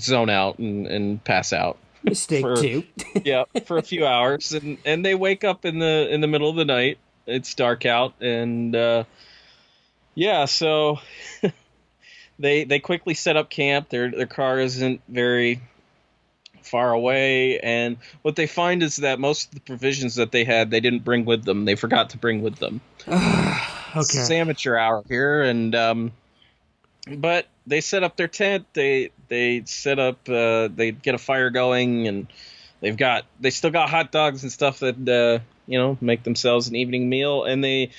zone out and pass out. Mistake two. Yeah, for a few hours, and they wake up in the middle of the night. It's dark out, and so they quickly set up camp. Their car isn't very far away, and what they find is that most of the provisions that they had, they didn't bring with them. They forgot to bring with them. Okay. It's amateur hour here, and but they set up their tent. They set up. They get a fire going, and they still got hot dogs and stuff that make themselves an evening meal, and they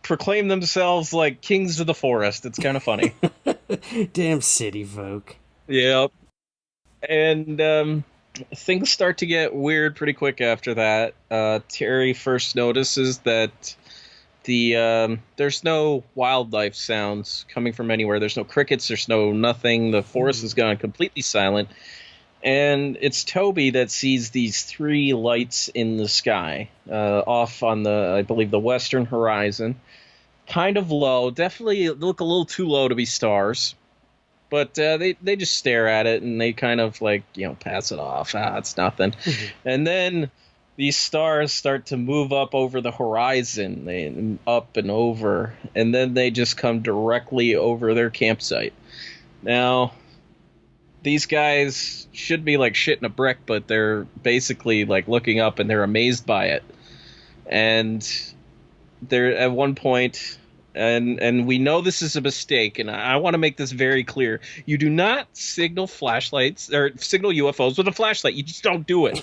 proclaim themselves like kings of the forest. It's kind of funny. Damn city folk. Yep. And things start to get weird pretty quick after that. Terry first notices that there's no wildlife sounds coming from anywhere. There's no crickets. There's no nothing. The forest has gone completely silent. And it's Toby that sees these 3 lights in the sky, off on I believe, the western horizon. Kind of low. Definitely look a little too low to be stars. But they just stare at it, and they kind of pass it off. It's nothing. And then these stars start to move up over the horizon, up and over, and then they just come directly over their campsite. Now, these guys should be like shitting a brick, but they're basically looking up and they're amazed by it. And they're at one point, and we know this is a mistake, and I want to make this very clear. You do not signal flashlights or signal UFOs with a flashlight. You just don't do it.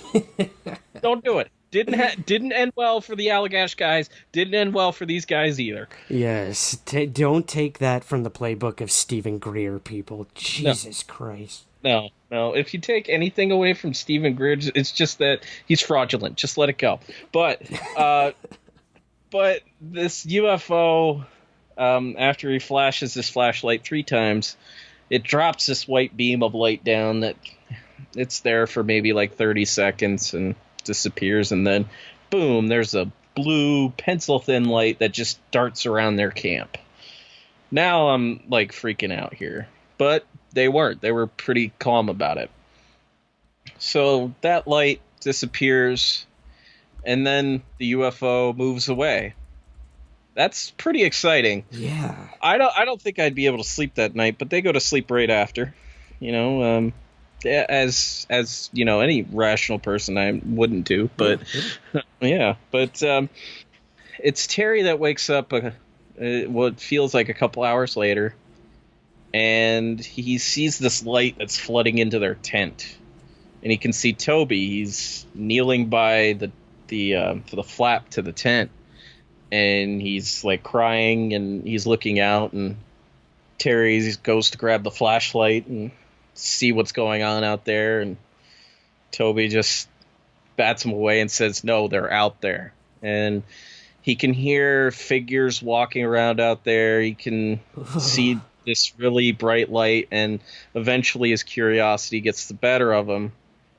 Don't do it. Didn't end well for the Allagash guys. Didn't end well for these guys either. Yes. Don't take that from the playbook of Stephen Greer, people. Jesus Christ. No. If you take anything away from Stephen Greer, it's just that he's fraudulent. Just let it go. But this UFO, after he flashes this flashlight 3 times, it drops this white beam of light down that it's there for maybe 30 seconds and disappears, and then boom, there's a blue pencil thin light that just darts around their camp. Now I'm freaking out here, but they weren't. They were pretty calm about it. So that light disappears, and then the UFO moves away. That's pretty exciting. Yeah. I don't think I'd be able to sleep that night, but they go to sleep right after. As any rational person I wouldn't do, but yeah. But it's Terry that wakes up what feels like a couple hours later, and he sees this light that's flooding into their tent, and he can see Toby. He's kneeling by the flap to the tent, and he's crying, and he's looking out, and Terry goes to grab the flashlight and see what's going on out there, and Toby just bats him away and says, no, they're out there. And he can hear figures walking around out there. He can see this really bright light, and eventually his curiosity gets the better of him,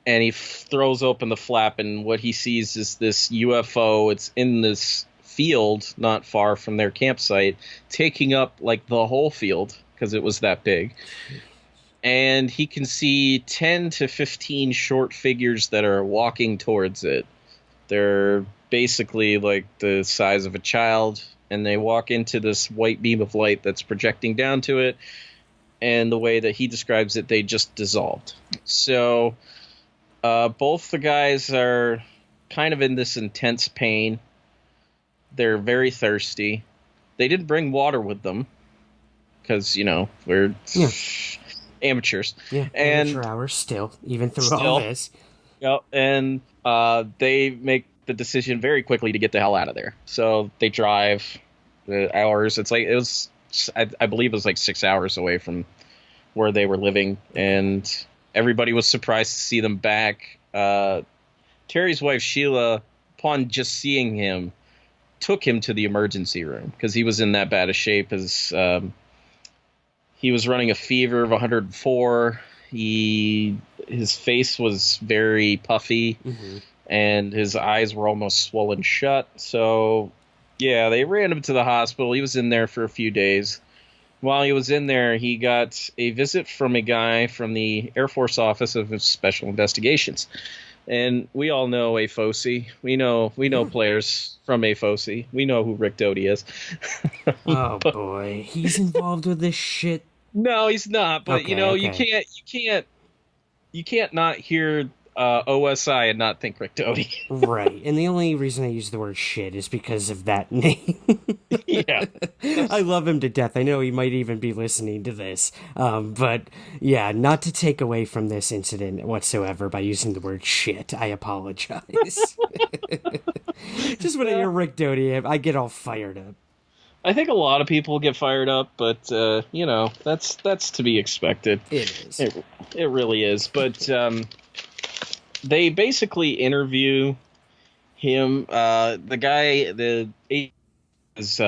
and he throws open the flap, and what he sees is this UFO. It's in this field not far from their campsite, taking up the whole field because it was that big. And he can see 10 to 15 short figures that are walking towards it. They're basically the size of a child, and they walk into this white beam of light that's projecting down to it, and the way that he describes it, they just dissolved. So both the guys are kind of in this intense pain. They're very thirsty. They didn't bring water with them because, we're... Yeah. Amateurs. Yeah, amateur hours still, even through all this. Yep, and they make the decision very quickly to get the hell out of there. So they drive hours. I believe it was 6 hours away from where they were living, and everybody was surprised to see them back. Terry's wife, Sheila, upon just seeing him, took him to the emergency room because he was in that bad a shape as... he was running a fever of 104. His face was very puffy, and his eyes were almost swollen shut. So, yeah, they ran him to the hospital. He was in there for a few days. While he was in there, he got a visit from a guy from the Air Force Office of Special Investigations. And we all know AFOSI. We know players from AFOSI. We know who Rick Doty is. Oh boy, he's involved with this shit. No, he's not. But okay. you can't not hear OSI and not think Rick Doty. Right. And the only reason I use the word shit is because of that name. Yeah. I love him to death. I know he might even be listening to this. But yeah, not to take away from this incident whatsoever by using the word shit. I apologize. Just when I hear Rick Doty, I get all fired up. I think a lot of people get fired up, but that's to be expected. It is. It really is. But they basically interview him. The guy, is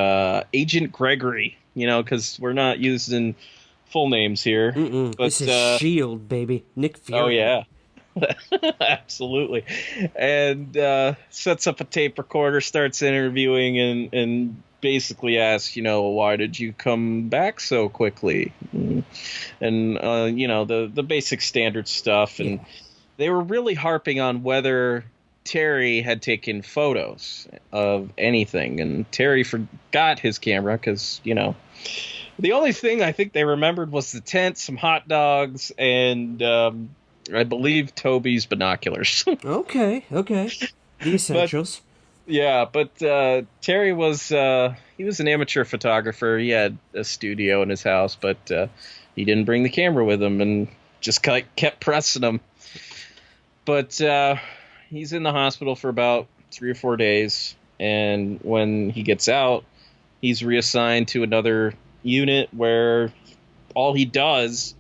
Agent Gregory. Because we're not using full names here. But, this is S.H.I.E.L.D., baby. Nick Fury. Oh yeah. Absolutely. And sets up a tape recorder, starts interviewing, and basically asks, why did you come back so quickly? And the basic standard stuff. And they were really harping on whether Terry had taken photos of anything, and Terry forgot his camera because the only thing I think they remembered was the tent, some hot dogs, and I believe Toby's binoculars. Okay. The essentials. But Terry was he was an amateur photographer. He had a studio in his house, but he didn't bring the camera with him and just kept pressing them. But he's in the hospital for about 3 or 4 days, and when he gets out, he's reassigned to another unit where all he does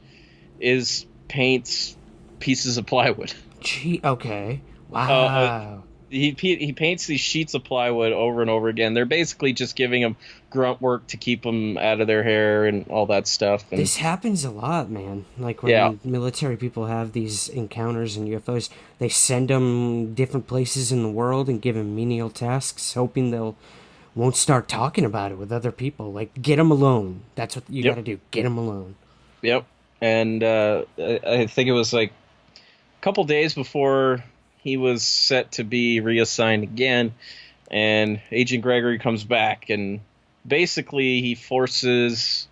is paints pieces of plywood. Gee, okay. Wow. He paints these sheets of plywood over and over again. They're basically just giving him grunt work to keep him out of their hair and all that stuff. And this happens a lot, man. Like when military people have these encounters in UFOs, they send them different places in the world and give them menial tasks, hoping won't start talking about it with other people. Like, get them alone. That's what you got to do. Get them alone. Yep. And I think it was like a couple days before he was set to be reassigned again, and Agent Gregory comes back, and basically he forces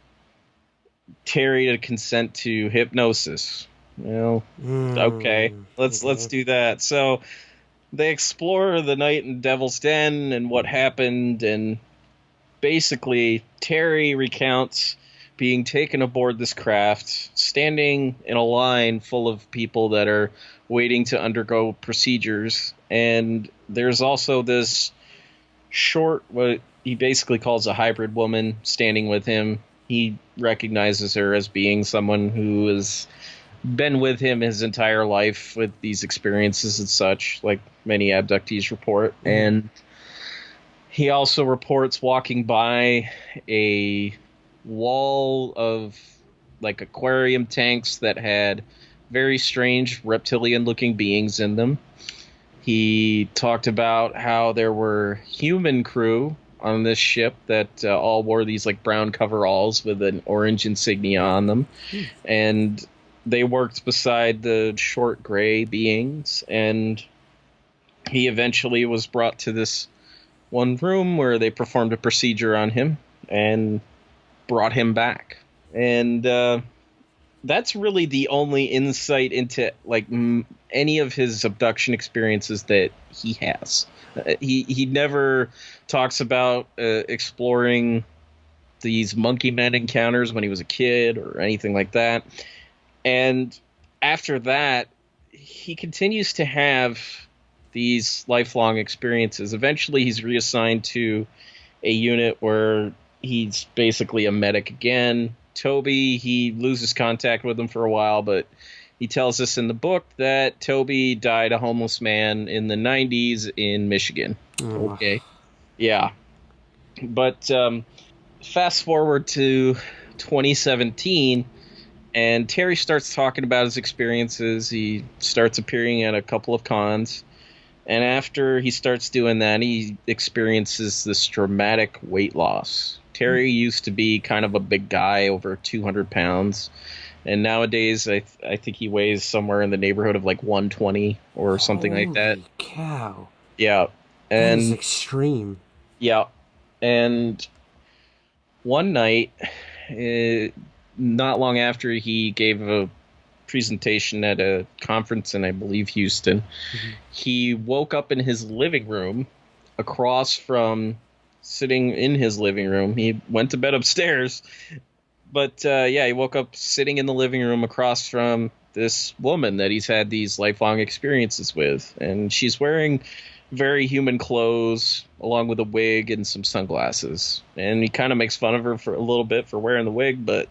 Terry to consent to hypnosis. Okay, let's do that. So they explore the night in Devil's Den and what happened, and basically Terry recounts being taken aboard this craft, standing in a line full of people that are waiting to undergo procedures. And there's also this short, what he basically calls a hybrid woman, standing with him. He recognizes her as being someone who has been with him his entire life with these experiences and such, like many abductees report. And he also reports walking by a wall of like aquarium tanks that had very strange reptilian looking beings in them. He talked about how there were human crew on this ship that all wore these like brown coveralls with an orange insignia on them. And they worked beside the short gray beings, and he eventually was brought to this one room where they performed a procedure on him and brought him back. And that's really the only insight into like any of his abduction experiences that he has. He never talks about exploring these monkey men encounters when he was a kid or anything like that. And after that, he continues to have these lifelong experiences. Eventually, he's reassigned to a unit where he's basically a medic again. Toby, he loses contact with him for a while, but he tells us in the book that Toby died a homeless man in the 90s in Michigan. Oh. Okay. Yeah. But fast forward to 2017, and Terry starts talking about his experiences. He starts appearing at a couple of cons. And after he starts doing that, he experiences this dramatic weight loss. Terry used to be kind of a big guy, over 200 pounds. And nowadays, I think he weighs somewhere in the neighborhood of like 120 or something like that. Holy cow. Yeah. And that is extreme. Yeah. And one night, not long after he gave a presentation at a conference in, I believe, Houston. Mm-hmm. He woke up in his living room sitting in his living room. He went to bed upstairs, but he woke up sitting in the living room across from this woman that he's had these lifelong experiences with. And she's wearing very human clothes along with a wig and some sunglasses. And he kind of makes fun of her for a little bit for wearing the wig, but,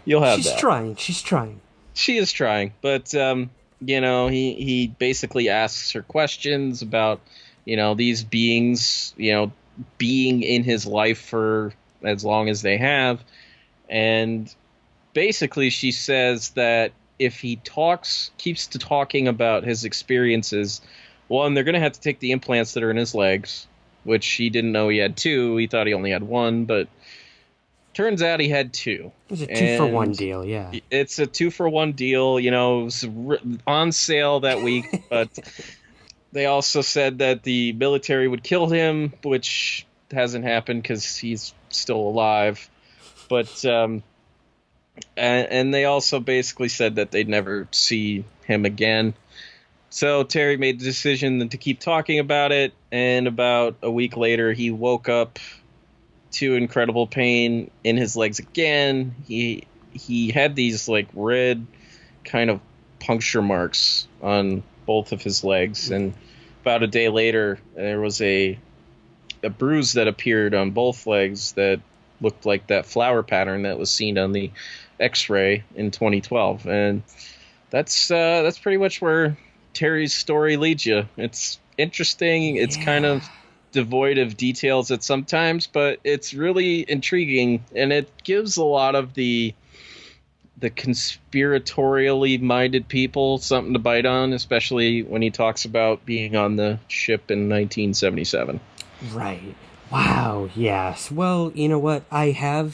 you'll have that. She's trying. She is trying. But, he basically asks her questions about, these beings, being in his life for as long as they have. And basically she says that if he keeps talking about his experiences, one, they're going to have to take the implants that are in his legs, which he didn't know he had 2. He thought he only had 1, but turns out he had 2. It was a 2-for-1 deal, yeah. It's a 2-for-1 deal. It was on sale that week, but they also said that the military would kill him, which hasn't happened because he's still alive. But and they also basically said that they'd never see him again. So Terry made the decision to keep talking about it, and about a week later, he woke up to incredible pain in his legs again. He had these like red kind of puncture marks on both of his legs, and about a day later, there was a bruise that appeared on both legs that looked like that flower pattern that was seen on the X-ray in 2012, and that's pretty much where Terry's story leads you. It's interesting. It's kind of devoid of details at sometimes, but it's really intriguing, and it gives a lot of the conspiratorially minded people something to bite on, especially when he talks about being on the ship in 1977. Right. Wow. Yes. Well, you know what? I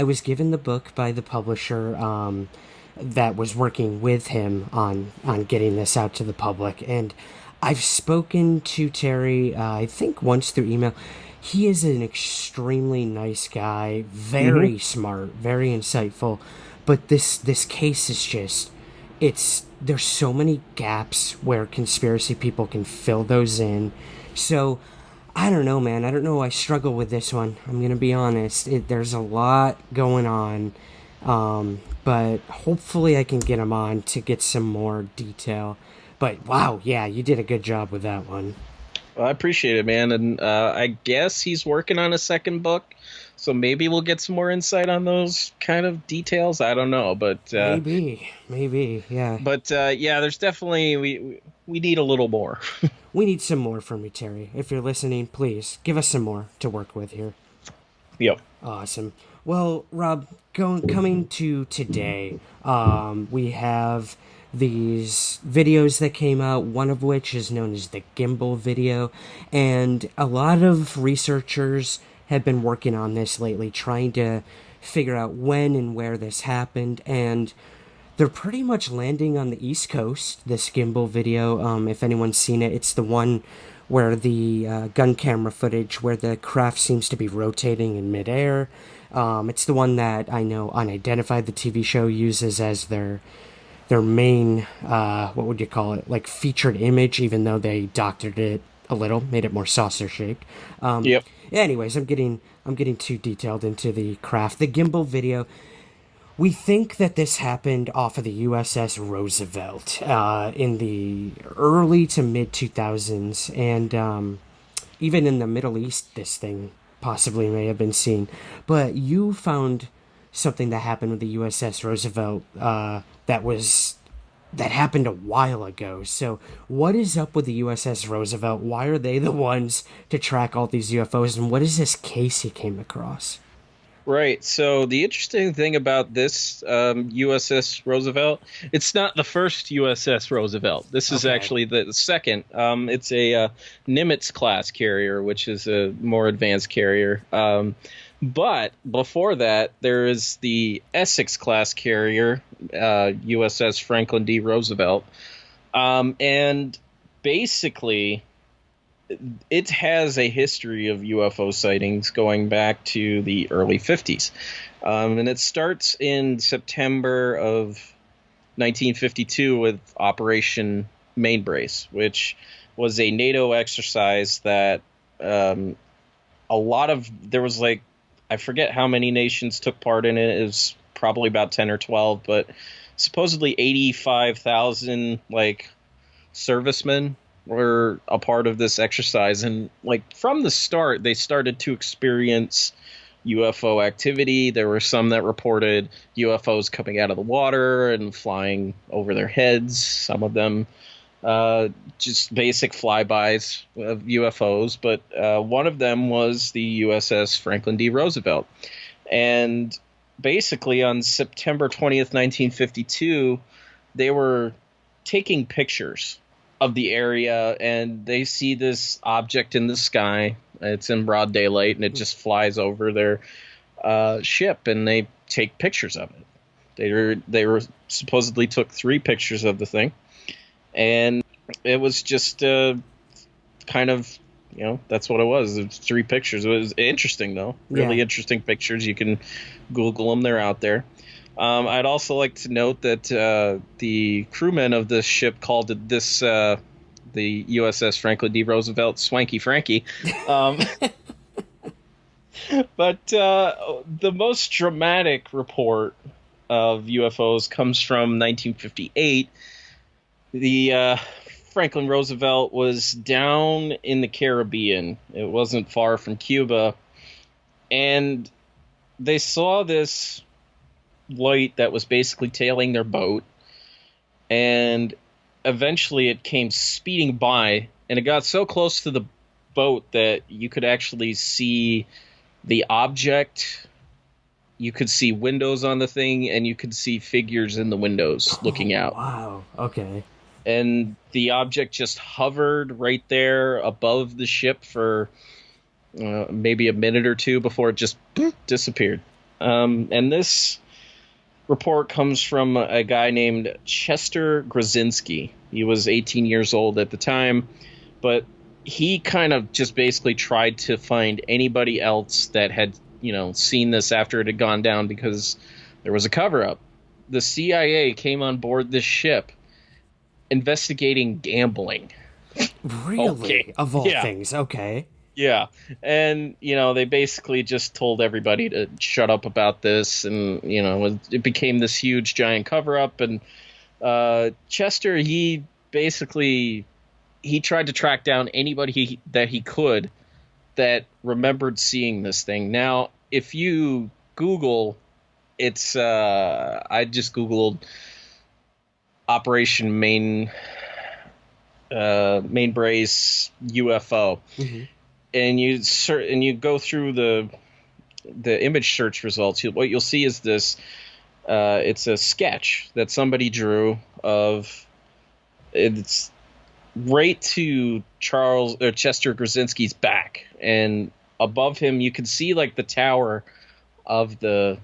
was given the book by the publisher that was working with him on getting this out to the public, and I've spoken to Terry, I think once through email. He is an extremely nice guy, very smart, very insightful, but this case is just, there's so many gaps where conspiracy people can fill those in. So I don't know, man. I don't know. I struggle with this one. I'm going to be honest. There's a lot going on. But hopefully I can get him on to get some more detail. But wow, yeah, you did a good job with that one. Well, I appreciate it, man. And I guess he's working on a second book, so maybe we'll get some more insight on those kind of details. I don't know, but maybe, yeah. But there's definitely we need a little more. We need some more from you, Terry. If you're listening, please give us some more to work with here. Yep. Awesome. Well, Rob, coming to today, we have these videos that came out, one of which is known as the Gimbal video, and a lot of researchers have been working on this lately, trying to figure out when and where this happened, and they're pretty much landing on the East Coast, this Gimbal video. If anyone's seen it, it's the one where the gun camera footage where the craft seems to be rotating in midair. It's the one that I know Unidentified, the TV show, uses as their main, what would you call it, like featured image, even though they doctored it a little, made it more saucer shaped. Yep. Anyways, I'm getting too detailed into the craft. The Gimbal video, we think that this happened off of the USS Roosevelt in the early to mid 2000s, and even in the Middle East, this thing possibly may have been seen. But you found something that happened with the USS Roosevelt that happened a while ago. So what is up with the USS Roosevelt? Why are they the ones to track all these UFOs? And what is this case he came across? Right. So the interesting thing about this USS Roosevelt, it's not the first USS Roosevelt. This is actually the second. It's a Nimitz class carrier, which is a more advanced carrier. But before that, there is the Essex class carrier, USS Franklin D. Roosevelt. And basically, it has a history of UFO sightings going back to the early 50s. And it starts in September of 1952 with Operation Mainbrace, which was a NATO exercise that there was like, I forget how many nations took part in it. It was probably about 10 or 12, but supposedly 85,000 like servicemen were a part of this exercise. And like from the start, they started to experience UFO activity. There were some that reported UFOs coming out of the water and flying over their heads. Some of them just basic flybys of UFOs, but one of them was the USS Franklin D. Roosevelt. And basically on September 20th, 1952, they were taking pictures of the area, and they see this object in the sky. It's in broad daylight, and it just flies over their ship, and they take pictures of it. They were supposedly took 3 pictures of the thing. And it was just kind of, that's what it was. It was 3 pictures. It was interesting, though. Really interesting pictures. You can Google them. They're out there. I'd also like to note that the crewmen of this ship called this the USS Franklin D. Roosevelt Swanky Frankie. But the most dramatic report of UFOs comes from 1958. The Franklin Roosevelt was down in the Caribbean. It wasn't far from Cuba. And they saw this light that was basically tailing their boat. And eventually it came speeding by. And it got so close to the boat that you could actually see the object. You could see windows on the thing, and you could see figures in the windows looking out. Wow. Okay. And the object just hovered right there above the ship for maybe a minute or two before it just disappeared. And this report comes from a guy named Chester Grzinski. He was 18 years old at the time, but he kind of just basically tried to find anybody else that had, seen this after it had gone down, because there was a cover-up. The CIA came on board this ship investigating gambling. Really? Okay. Of all things. Okay. Yeah. And, they basically just told everybody to shut up about this. And, it became this huge giant cover up. And Chester, he tried to track down anybody that he could that remembered seeing this thing. Now, if you Google, it's I just Googled Operation Mainbrace UFO, and you go through the image search results. What you'll see is this. It's a sketch that somebody drew of. It's right to Chester Grzinski's back, and above him you can see like the tower of the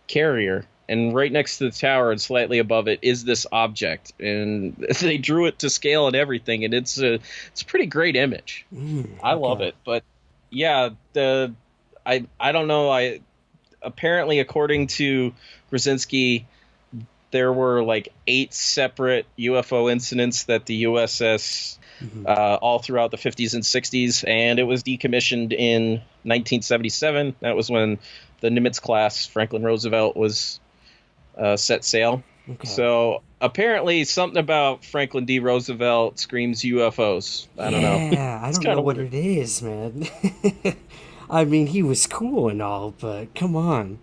carrier. And right next to the tower and slightly above it is this object. And they drew it to scale and everything. And it's a pretty great image. I love it. But yeah, I don't know. Apparently, according to Grzinski, there were like 8 separate UFO incidents that the USS all throughout the 50s and 60s. And it was decommissioned in 1977. That was when the Nimitz-class Franklin Roosevelt was set sail. Okay. So apparently something about Franklin D. Roosevelt screams UFOs. I don't know. Yeah, I don't know what it is, man. I mean, he was cool and all, but come on.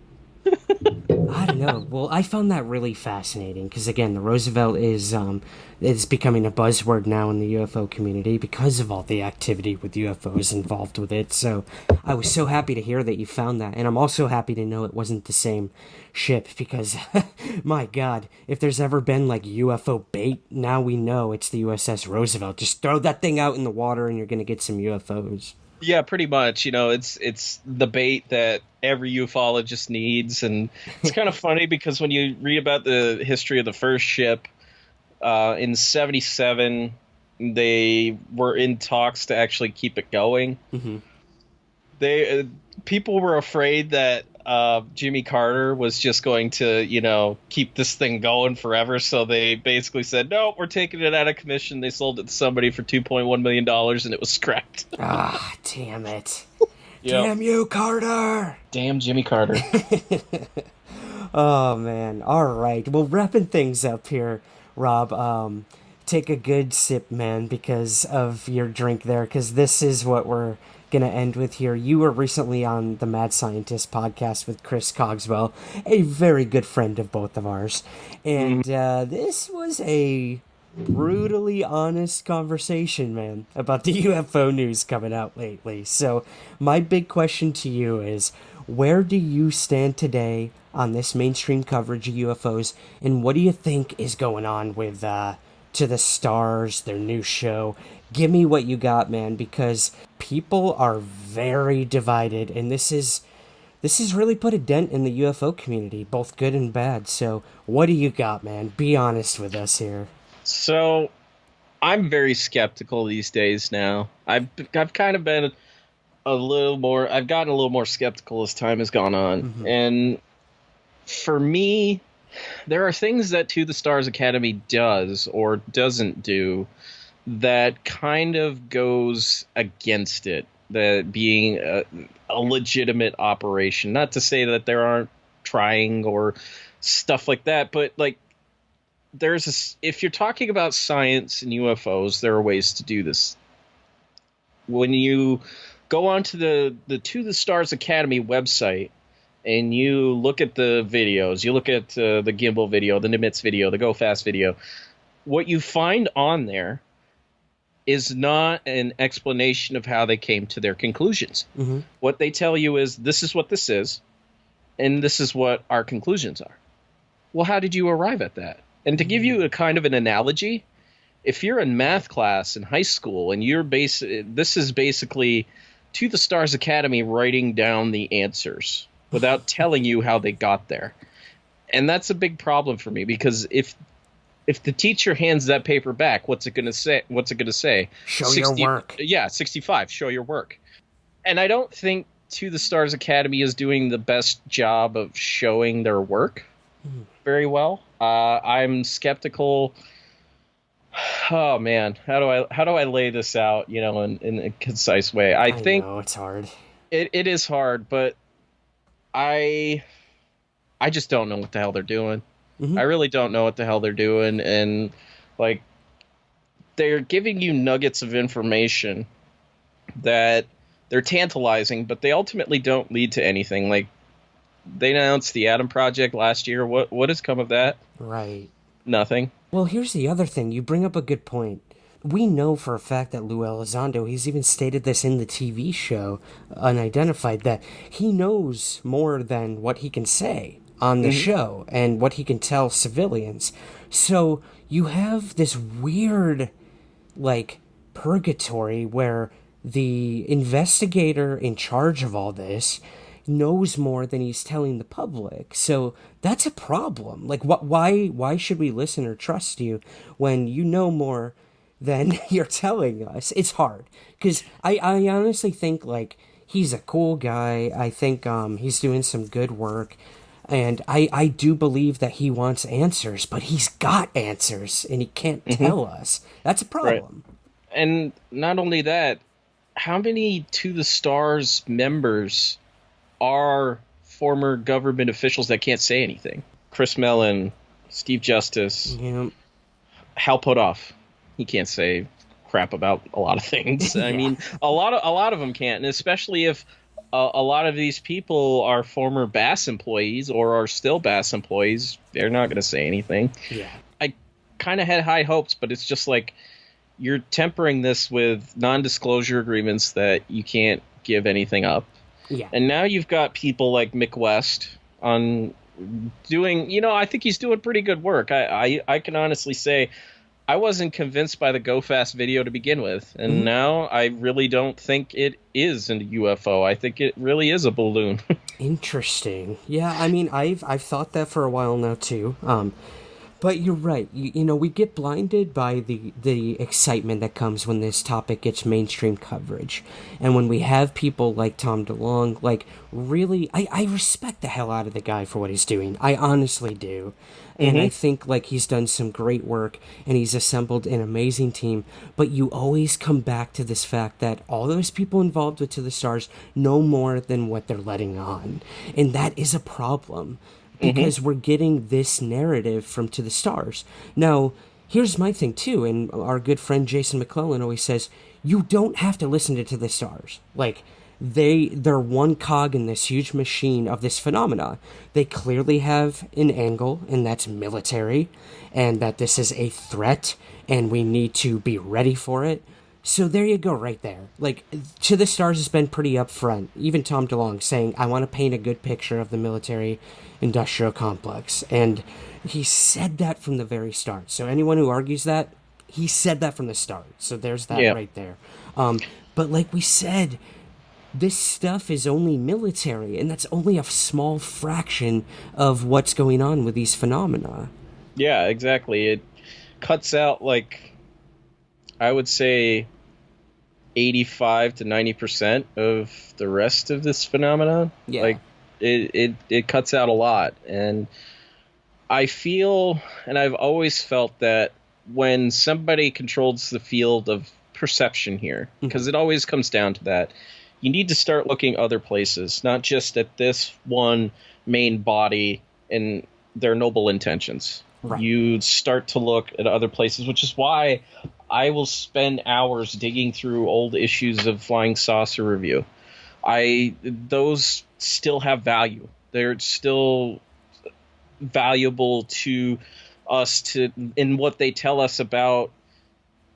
I don't know. Well, I found that really fascinating because, again, the Roosevelt is becoming a buzzword now in the UFO community because of all the activity with UFOs involved with it. So I was so happy to hear that you found that. And I'm also happy to know it wasn't the same ship because, my God, if there's ever been like UFO bait, now we know it's the USS Roosevelt. Just throw that thing out in the water and you're going to get some UFOs. Yeah, pretty much. It's the bait that every ufologist needs, and it's kind of funny because when you read about the history of the first ship, in '77, they were in talks to actually keep it going. People were afraid that Jimmy Carter was just going to, keep this thing going forever. So they basically said, no, we're taking it out of commission. They sold it to somebody for $2.1 million and it was scrapped. Ah, damn it. Yep. Damn you, Carter. Damn Jimmy Carter. Oh, man. All right. Well, wrapping things up here, Rob, take a good sip, man, because of your drink there, because this is what we're going to end with here. You were recently on the Mad Scientist podcast with Chris Cogswell, a very good friend of both of ours. And this was a brutally honest conversation, man, about the UFO news coming out lately. So my big question to you is, where do you stand today on this mainstream coverage of UFOs, and what do you think is going on with To the Stars, their new show? Give me what you got, man, because people are very divided, and this has really put a dent in the UFO community, both good and bad. So what do you got, man? Be honest with us here. So I'm very skeptical these days now. I've kind of been I've gotten a little more skeptical as time has gone on. Mm-hmm. And for me, there are things that To the Stars Academy does or doesn't do that kind of goes against it, that being a legitimate operation. Not to say that there aren't trying or stuff like that, but like if you're talking about science and UFOs, there are ways to do this. When you go onto the To the Stars Academy website and you look at the videos, you look at the Gimbal video, the Nimitz video, the Go Fast video, what you find on there is not an explanation of how they came to their conclusions. Mm-hmm. What they tell you is, this is what this is, and this is what our conclusions are. Well, how did you arrive at that? And to give you a kind of an analogy, if you're in math class in high school and this is basically To the Stars Academy writing down the answers without telling you how they got there. And that's a big problem for me, because if the teacher hands that paper back, what's it going to say? Show your work. Yeah, 65, show your work. And I don't think To the Stars Academy is doing the best job of showing their work very well. I'm skeptical. Oh man, how do I lay this out, in a concise way? I think know, it's hard. It is hard, but I just don't know what the hell they're doing. Mm-hmm. I really don't know what the hell they're doing, and like they're giving you nuggets of information that they're tantalizing, but they ultimately don't lead to anything. Like, they announced the Atom Project last year. What has come of that? Right. Nothing. Well, here's the other thing. You bring up a good point. We know for a fact that Lou Elizondo, he's even stated this in the TV show, Unidentified, that he knows more than what he can say on the show and what he can tell civilians. So you have this weird, like, purgatory where the investigator in charge of all this knows more than he's telling the public. So that's a problem. Like, why should we listen or trust you when you know more than you're telling us? It's hard, because I honestly think, like, he's a cool guy. I think he's doing some good work, and I do believe that he wants answers, but he's got answers and he can't tell us. That's a problem. Right. And not only that, how many To the Stars members are former government officials that can't say anything? Chris Mellon, Steve Justice, Hal Potoff. He can't say crap about a lot of things. I mean, a lot of them can't, and especially if a lot of these people are former BASS employees or are still BASS employees, they're not going to say anything. Yeah, I kind of had high hopes, but it's just like you're tempering this with non-disclosure agreements that you can't give anything up. Yeah. And now you've got people like Mick West on doing, I think he's doing pretty good work. I can honestly say I wasn't convinced by the Go Fast video to begin with. And now I really don't think it is a UFO. I think it really is a balloon. Interesting. Yeah, I mean, I've thought that for a while now too. But you're right. You know, we get blinded by the excitement that comes when this topic gets mainstream coverage. And when we have people like Tom DeLonge, like, really, I respect the hell out of the guy for what he's doing. I honestly do. And I think, like, he's done some great work, and he's assembled an amazing team. But you always come back to this fact that all those people involved with To the Stars know more than what they're letting on. And that is a problem. Because we're getting this narrative from To the Stars. Now, here's my thing, too, and our good friend Jason McClellan always says, you don't have to listen to The Stars. Like, they're one cog in this huge machine of this phenomena. They clearly have an angle, and that's military, and that this is a threat, and we need to be ready for it. So there you go, right there. Like, To the Stars has been pretty upfront. Even Tom DeLonge saying, I want to paint a good picture of the military-industrial complex. And he said that from the very start. So anyone who argues that, he said that from the start. So there's that right there. But like we said, this stuff is only military, and that's only a small fraction of what's going on with these phenomena. Yeah, exactly. It cuts out, like, I would say 85 to 90% of the rest of this phenomenon. Yeah. Like, it cuts out a lot. And I feel, and I've always felt that when somebody controls the field of perception here, because it always comes down to that, you need to start looking other places, not just at this one main body and their noble intentions. Right. You start to look at other places, which is why I will spend hours digging through old issues of Flying Saucer Review. Those still have value. They're still valuable to us in what they tell us about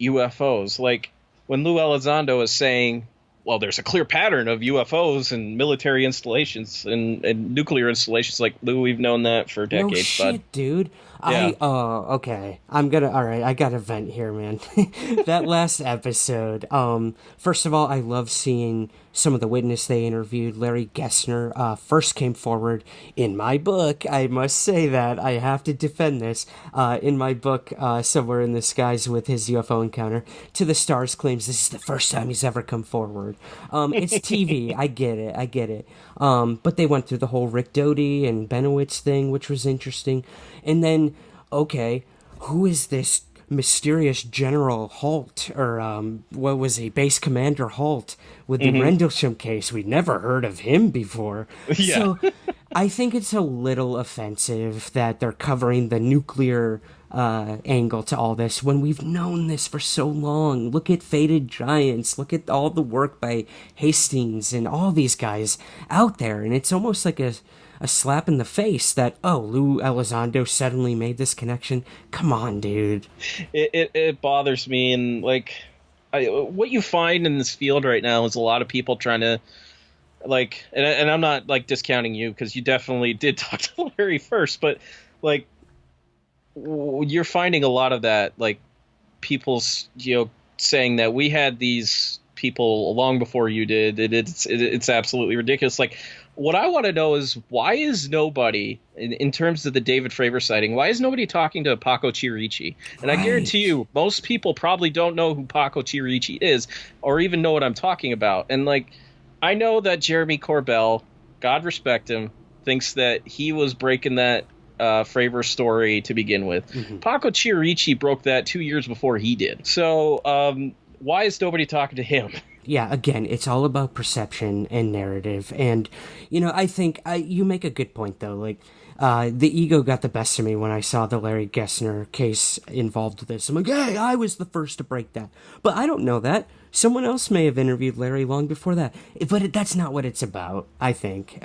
UFOs. Like when Lou Elizondo is saying, well, there's a clear pattern of UFOs and military installations and nuclear installations. Like, Lou, we've known that for decades. No shit, dude. Yeah. Okay. All right, I got a vent here, man. That last episode, first of all, I love seeing some of the witness they interviewed. Larry Gessner first came forward in my book. I must say that. I have to defend this. In my book, Somewhere in the Skies with his UFO encounter, To the Stars claims this is the first time he's ever come forward. It's TV. I get it. But they went through the whole Rick Doty and Benowitz thing, which was interesting. And then, okay, who is this mysterious General Halt, or what was he, Base Commander Halt, with the Rendlesham case? We'd never heard of him before. Yeah. So I think it's a little offensive that they're covering the nuclear angle to all this when we've known this for so long. Look at Fated Giants. Look at all the work by Hastings and all these guys out there. And it's almost like a slap in the face that, Lou Elizondo suddenly made this connection. Come on, dude. It bothers me. And, like, what you find in this field right now is a lot of people trying to, like, and I'm not, like, discounting you, because you definitely did talk to Larry first, but, like, you're finding a lot of that, like, people, saying that we had these people long before you did. It's absolutely ridiculous. Like, what I want to know is, why is nobody, in terms of the David Fravor sighting, why is nobody talking to Paco Chirichi? And I guarantee you, most people probably don't know who Paco Chirichi is, or even know what I'm talking about. And, like, I know that Jeremy Corbell, God respect him, thinks that he was breaking that Fravor story to begin with. Paco Chirichi broke that 2 years before he did. So why is nobody talking to him? Yeah, again, it's all about perception and narrative. And, I think you make a good point, though. Like, the ego got the best of me when I saw the Larry Gessner case involved with this. I'm like, hey, I was the first to break that. But I don't know that. Someone else may have interviewed Larry long before that. But that's not what it's about, I think.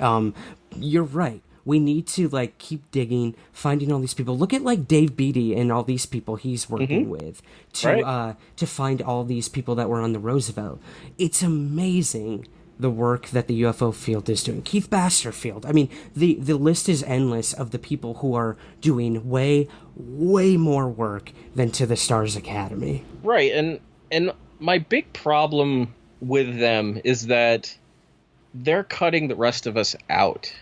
You're right. We need to, like, keep digging, finding all these people. Look at, like, Dave Beatty and all these people he's working with to find all these people that were on the Roosevelt. It's amazing the work that the UFO field is doing. Keith Basterfield. I mean, the list is endless of the people who are doing way, way more work than To the Stars Academy. Right, and my big problem with them is that they're cutting the rest of us out.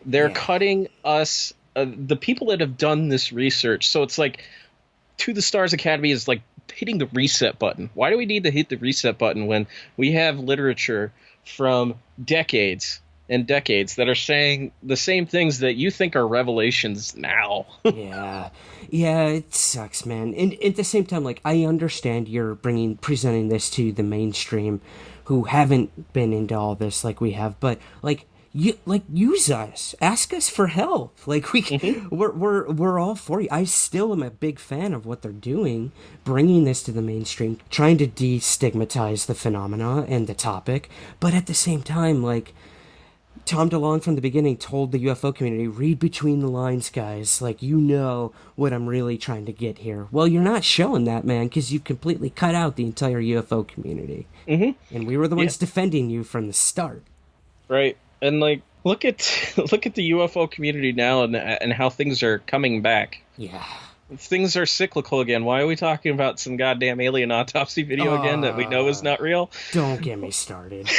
They're cutting us the people that have done this research. So it's like To the Stars Academy is like hitting the reset button. Why do we need to hit the reset button when we have literature from decades and decades that are saying the same things that you think are revelations now? Yeah, it sucks, man. And at the same time, like, I understand you're presenting this to the mainstream who haven't been into all this like we have, but like, use us, ask us for help. Like, we're all for you. I still am a big fan of what they're doing, bringing this to the mainstream, trying to destigmatize the phenomena and the topic. But at the same time, like, Tom DeLonge from the beginning told the UFO community, read between the lines, guys. Like, you know what I'm really trying to get here. Well, you're not showing that, man, because you've completely cut out the entire UFO community. Mm-hmm. And we were the ones defending you from the start. Right. And, like, look at the UFO community now and how things are coming back. Yeah. Things are cyclical again. Why are we talking about some goddamn alien autopsy video again that we know is not real? Don't get me started.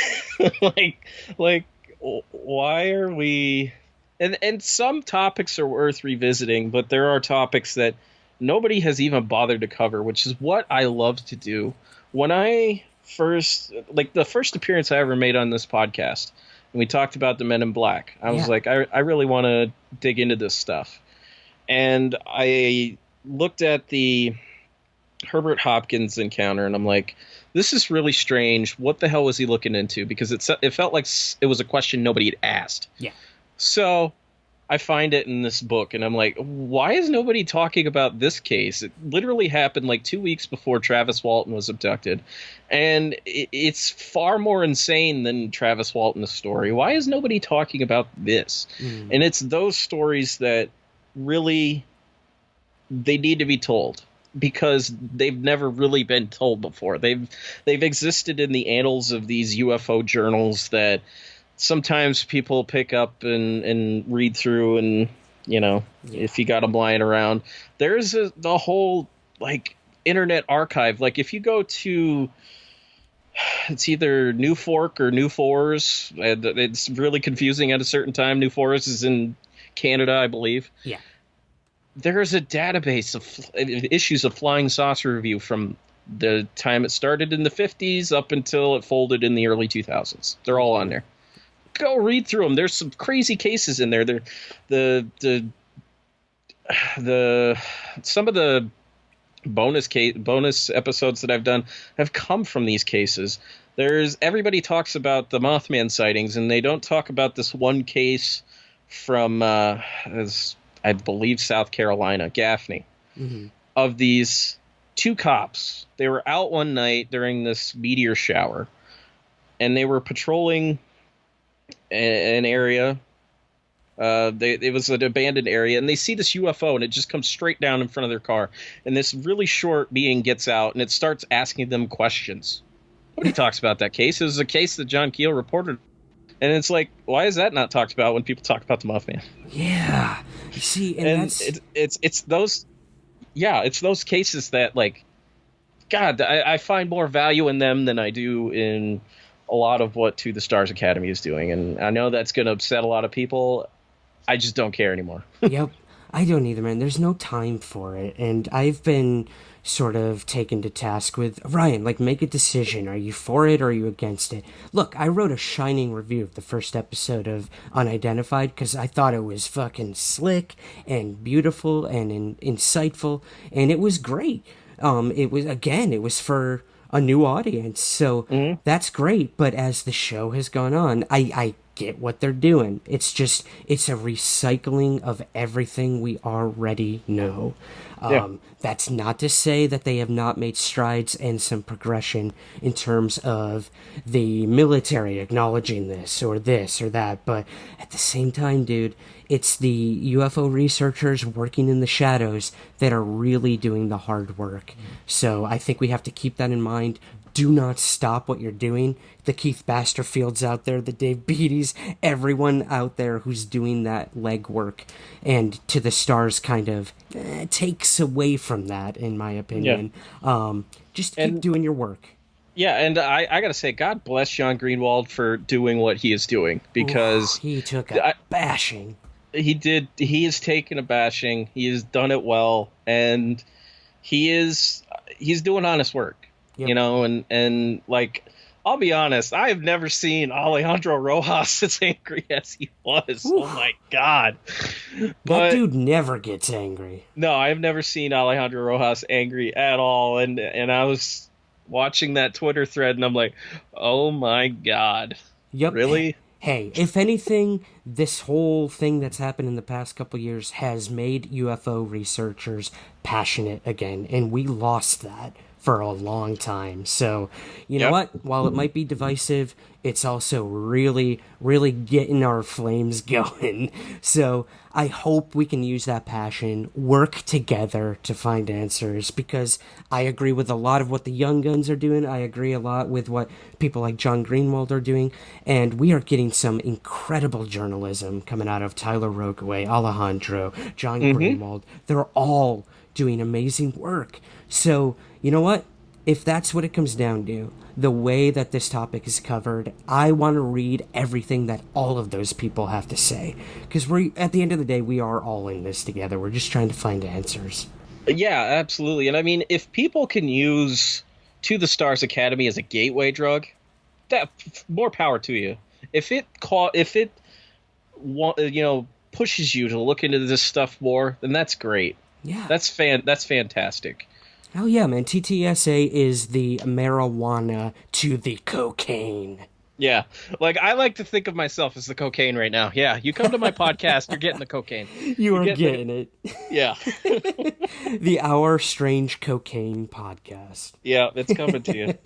like, why are we... And some topics are worth revisiting, but there are topics that nobody has even bothered to cover, which is what I love to do. When I first... Like, the first appearance I ever made on this podcast, and we talked about the Men in Black, I was like, I really want to dig into this stuff. And I looked at the Herbert Hopkins encounter, and I'm like, this is really strange. What the hell was he looking into? Because it felt like it was a question nobody had asked. Yeah. So I find it in this book, and I'm like, why is nobody talking about this case? It literally happened like 2 weeks before Travis Walton was abducted. And it's far more insane than Travis Walton's story. Why is nobody talking about this? And it's those stories that really, they need to be told, because they've never really been told before. They've existed in the annals of these UFO journals that sometimes people pick up and read through, and, you know, if you got them lying around. There's the whole, like, internet archive. Like, if you go to, it's either New Fork or New Fours. It's really confusing at a certain time. New Fours is in Canada, I believe. Yeah. There is a database of issues of Flying Saucer Review from the time it started in the 50s up until it folded in the early 2000s. They're all on there. Go read through them. There's some crazy cases in there. Some of the bonus episodes that I've done have come from these cases. Everybody talks about the Mothman sightings, and they don't talk about this one case from I believe South Carolina, Gaffney, of these two cops. They were out one night during this meteor shower, and they were patrolling an area. It was an abandoned area, and they see this UFO, and it just comes straight down in front of their car. And this really short being gets out, and it starts asking them questions. Nobody talks about that case. It was a case that John Keel reported. And it's like, why is that not talked about when people talk about the Mothman? Yeah. You see, and that's... it's those cases that, like, God, I find more value in them than I do in a lot of what To the Stars Academy is doing. And I know that's going to upset a lot of people. I just don't care anymore. Yep. I don't either, man. There's no time for it. And I've been sort of taken to task with, Ryan, like, make a decision. Are you for it or are you against it? Look, I wrote a shining review of the first episode of Unidentified because I thought it was fucking slick and beautiful and insightful, and it was great. It was for a new audience, so that's great. But as the show has gone on, I get what they're doing. It's a recycling of everything we already know. That's not to say that they have not made strides and some progression in terms of the military acknowledging this or that, but at the same time, dude, it's the UFO researchers working in the shadows that are really doing the hard work. So I think we have to keep that in mind. Do not stop what you're doing. The Keith Basterfields out there, the Dave Beatties, everyone out there who's doing that legwork, and To the Stars kind of takes away from that, in my opinion. Yeah. Just keep doing your work. Yeah, and I got to say, God bless John Greenwald for doing what he is doing, because... he took a bashing. He has taken a bashing. He has done it well, and he's doing honest work. Yep. You know, and like, I'll be honest, I have never seen Alejandro Rojas as angry as he was. Oof. Oh my God. That dude never gets angry. No, I've never seen Alejandro Rojas angry at all. And I was watching that Twitter thread and I'm like, oh my God. Yep. Really? Hey, if anything, this whole thing that's happened in the past couple years has made UFO researchers passionate again, and we lost that for a long time. So, you know what? While it might be divisive, it's also really, really getting our flames going. So I hope we can use that passion, work together to find answers, because I agree with a lot of what the young guns are doing. I agree a lot with what people like John Greenwald are doing. And we are getting some incredible journalism coming out of Tyler Roqueway, Alejandro, John Greenwald. They're all doing amazing work. So, you know what? If that's what it comes down to, the way that this topic is covered, I want to read everything that all of those people have to say. Because at the end of the day, we are all in this together. We're just trying to find answers. Yeah, absolutely. And I mean, if people can use To the Stars Academy as a gateway drug, that more power to you. If it pushes you to look into this stuff more, then that's great. Yeah. That's fantastic. Oh yeah, man. TTSA is the marijuana to the cocaine. Yeah. Like, I like to think of myself as the cocaine right now. Yeah. You come to my podcast, you're getting the cocaine. You're getting it. Yeah. The Our Strange Cocaine Podcast. Yeah, it's coming to you.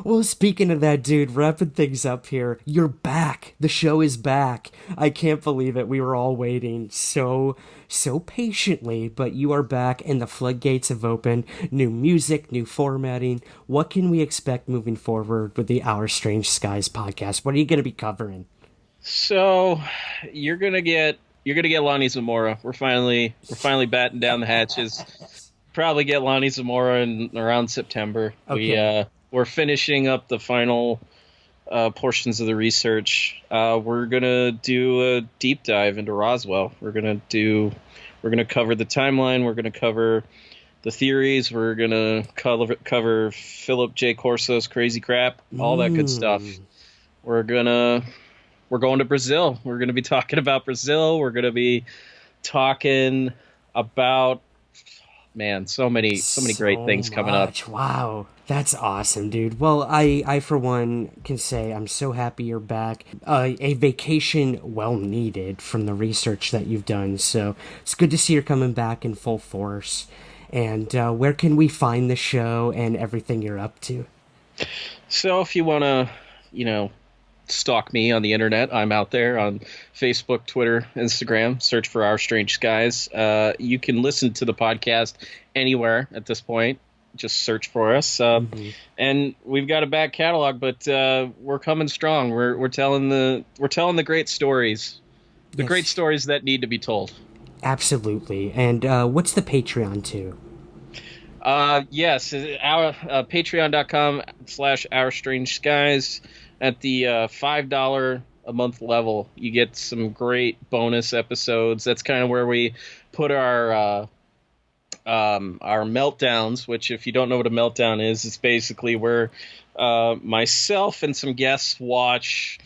Well, speaking of that, dude, wrapping things up here, you're back. The show is back. I can't believe it. We were all waiting so patiently, but you are back and the floodgates have opened. New music, new formatting. What can we expect moving forward with the Our Strange Skies podcast? What are you going to be covering? So you're gonna get Lonnie Zamora. We're finally batting down the hatches. Probably get Lonnie Zamora in around September. Okay. We're finishing up the final portions of the research. We're gonna do a deep dive into Roswell. We're gonna cover the timeline. We're gonna cover the theories. We're gonna cover Philip J. Corso's crazy crap, all that good stuff. We're going to Brazil. We're going to be talking about Brazil. We're going to be talking about, man, so many great things coming up. Wow. That's awesome, dude. Well, I for one can say I'm so happy you're back. A vacation well needed from the research that you've done. So it's good to see you're coming back in full force. And where can we find the show and everything you're up to? So if you want to, stalk me on the internet, I'm out there on Facebook, Twitter, Instagram. Search for Our Strange Skies. You can listen to the podcast anywhere at this point. Just search for us. And we've got a back catalog, but we're coming strong. We're telling the great stories, great stories that need to be told. Absolutely. And what's the Patreon too? Yes, our patreon.com/Our Strange Skies. At the $5 a month level, you get some great bonus episodes. That's kind of where we put our meltdowns, which, if you don't know what a meltdown is, it's basically where myself and some guests watch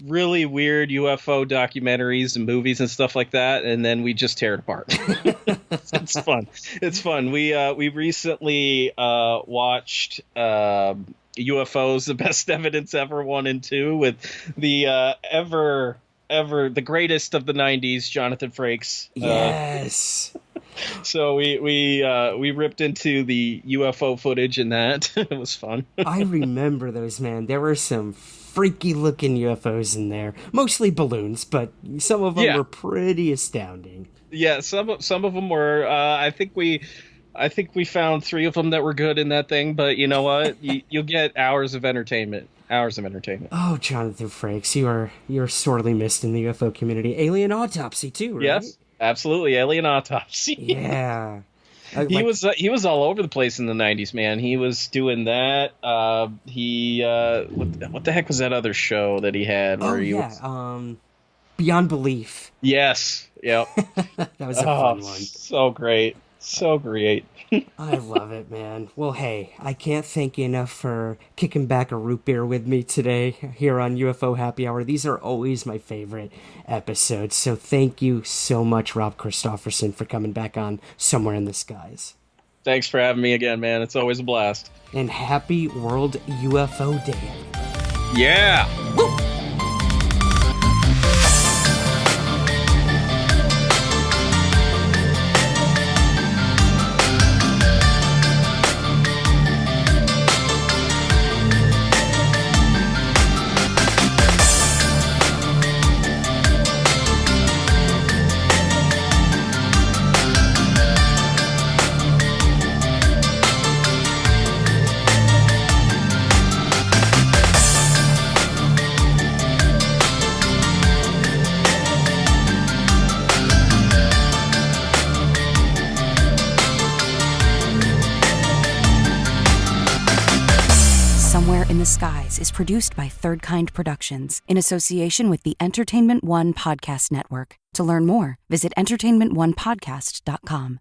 really weird UFO documentaries and movies and stuff like that, and then we just tear it apart. It's fun. It's fun. We recently watched UFOs, The Best Evidence Ever 1 and 2, with the ever the greatest of the 90s, Jonathan Frakes. Yes. So we ripped into the UFO footage in that. It was fun. I remember those, man. There were some freaky looking UFOs in there, mostly balloons, but some of them were pretty astounding. Yeah, some of them were. I think we found 3 of them that were good in that thing, but you know what? You'll get hours of entertainment. Oh, Jonathan Frakes, you're sorely missed in the UFO community. Alien Autopsy too, right? Yes, absolutely. Alien Autopsy. Yeah. He was all over the place in the 90s, man. He was doing that. What the heck was that other show that he had? beyond belief. Yes. Yep. That was a fun one. So great. So great. I love it, man. Well, hey, I can't thank you enough for kicking back a root beer with me today here on UFO Happy Hour. These are always my favorite episodes. So thank you so much, Rob Kristoffersen, for coming back on Somewhere in the Skies. Thanks for having me again, man. It's always a blast. And happy World UFO Day, everybody. Yeah! Woo! in the Skies is produced by Third Kind Productions in association with the Entertainment One Podcast Network. To learn more, visit entertainmentonepodcast.com.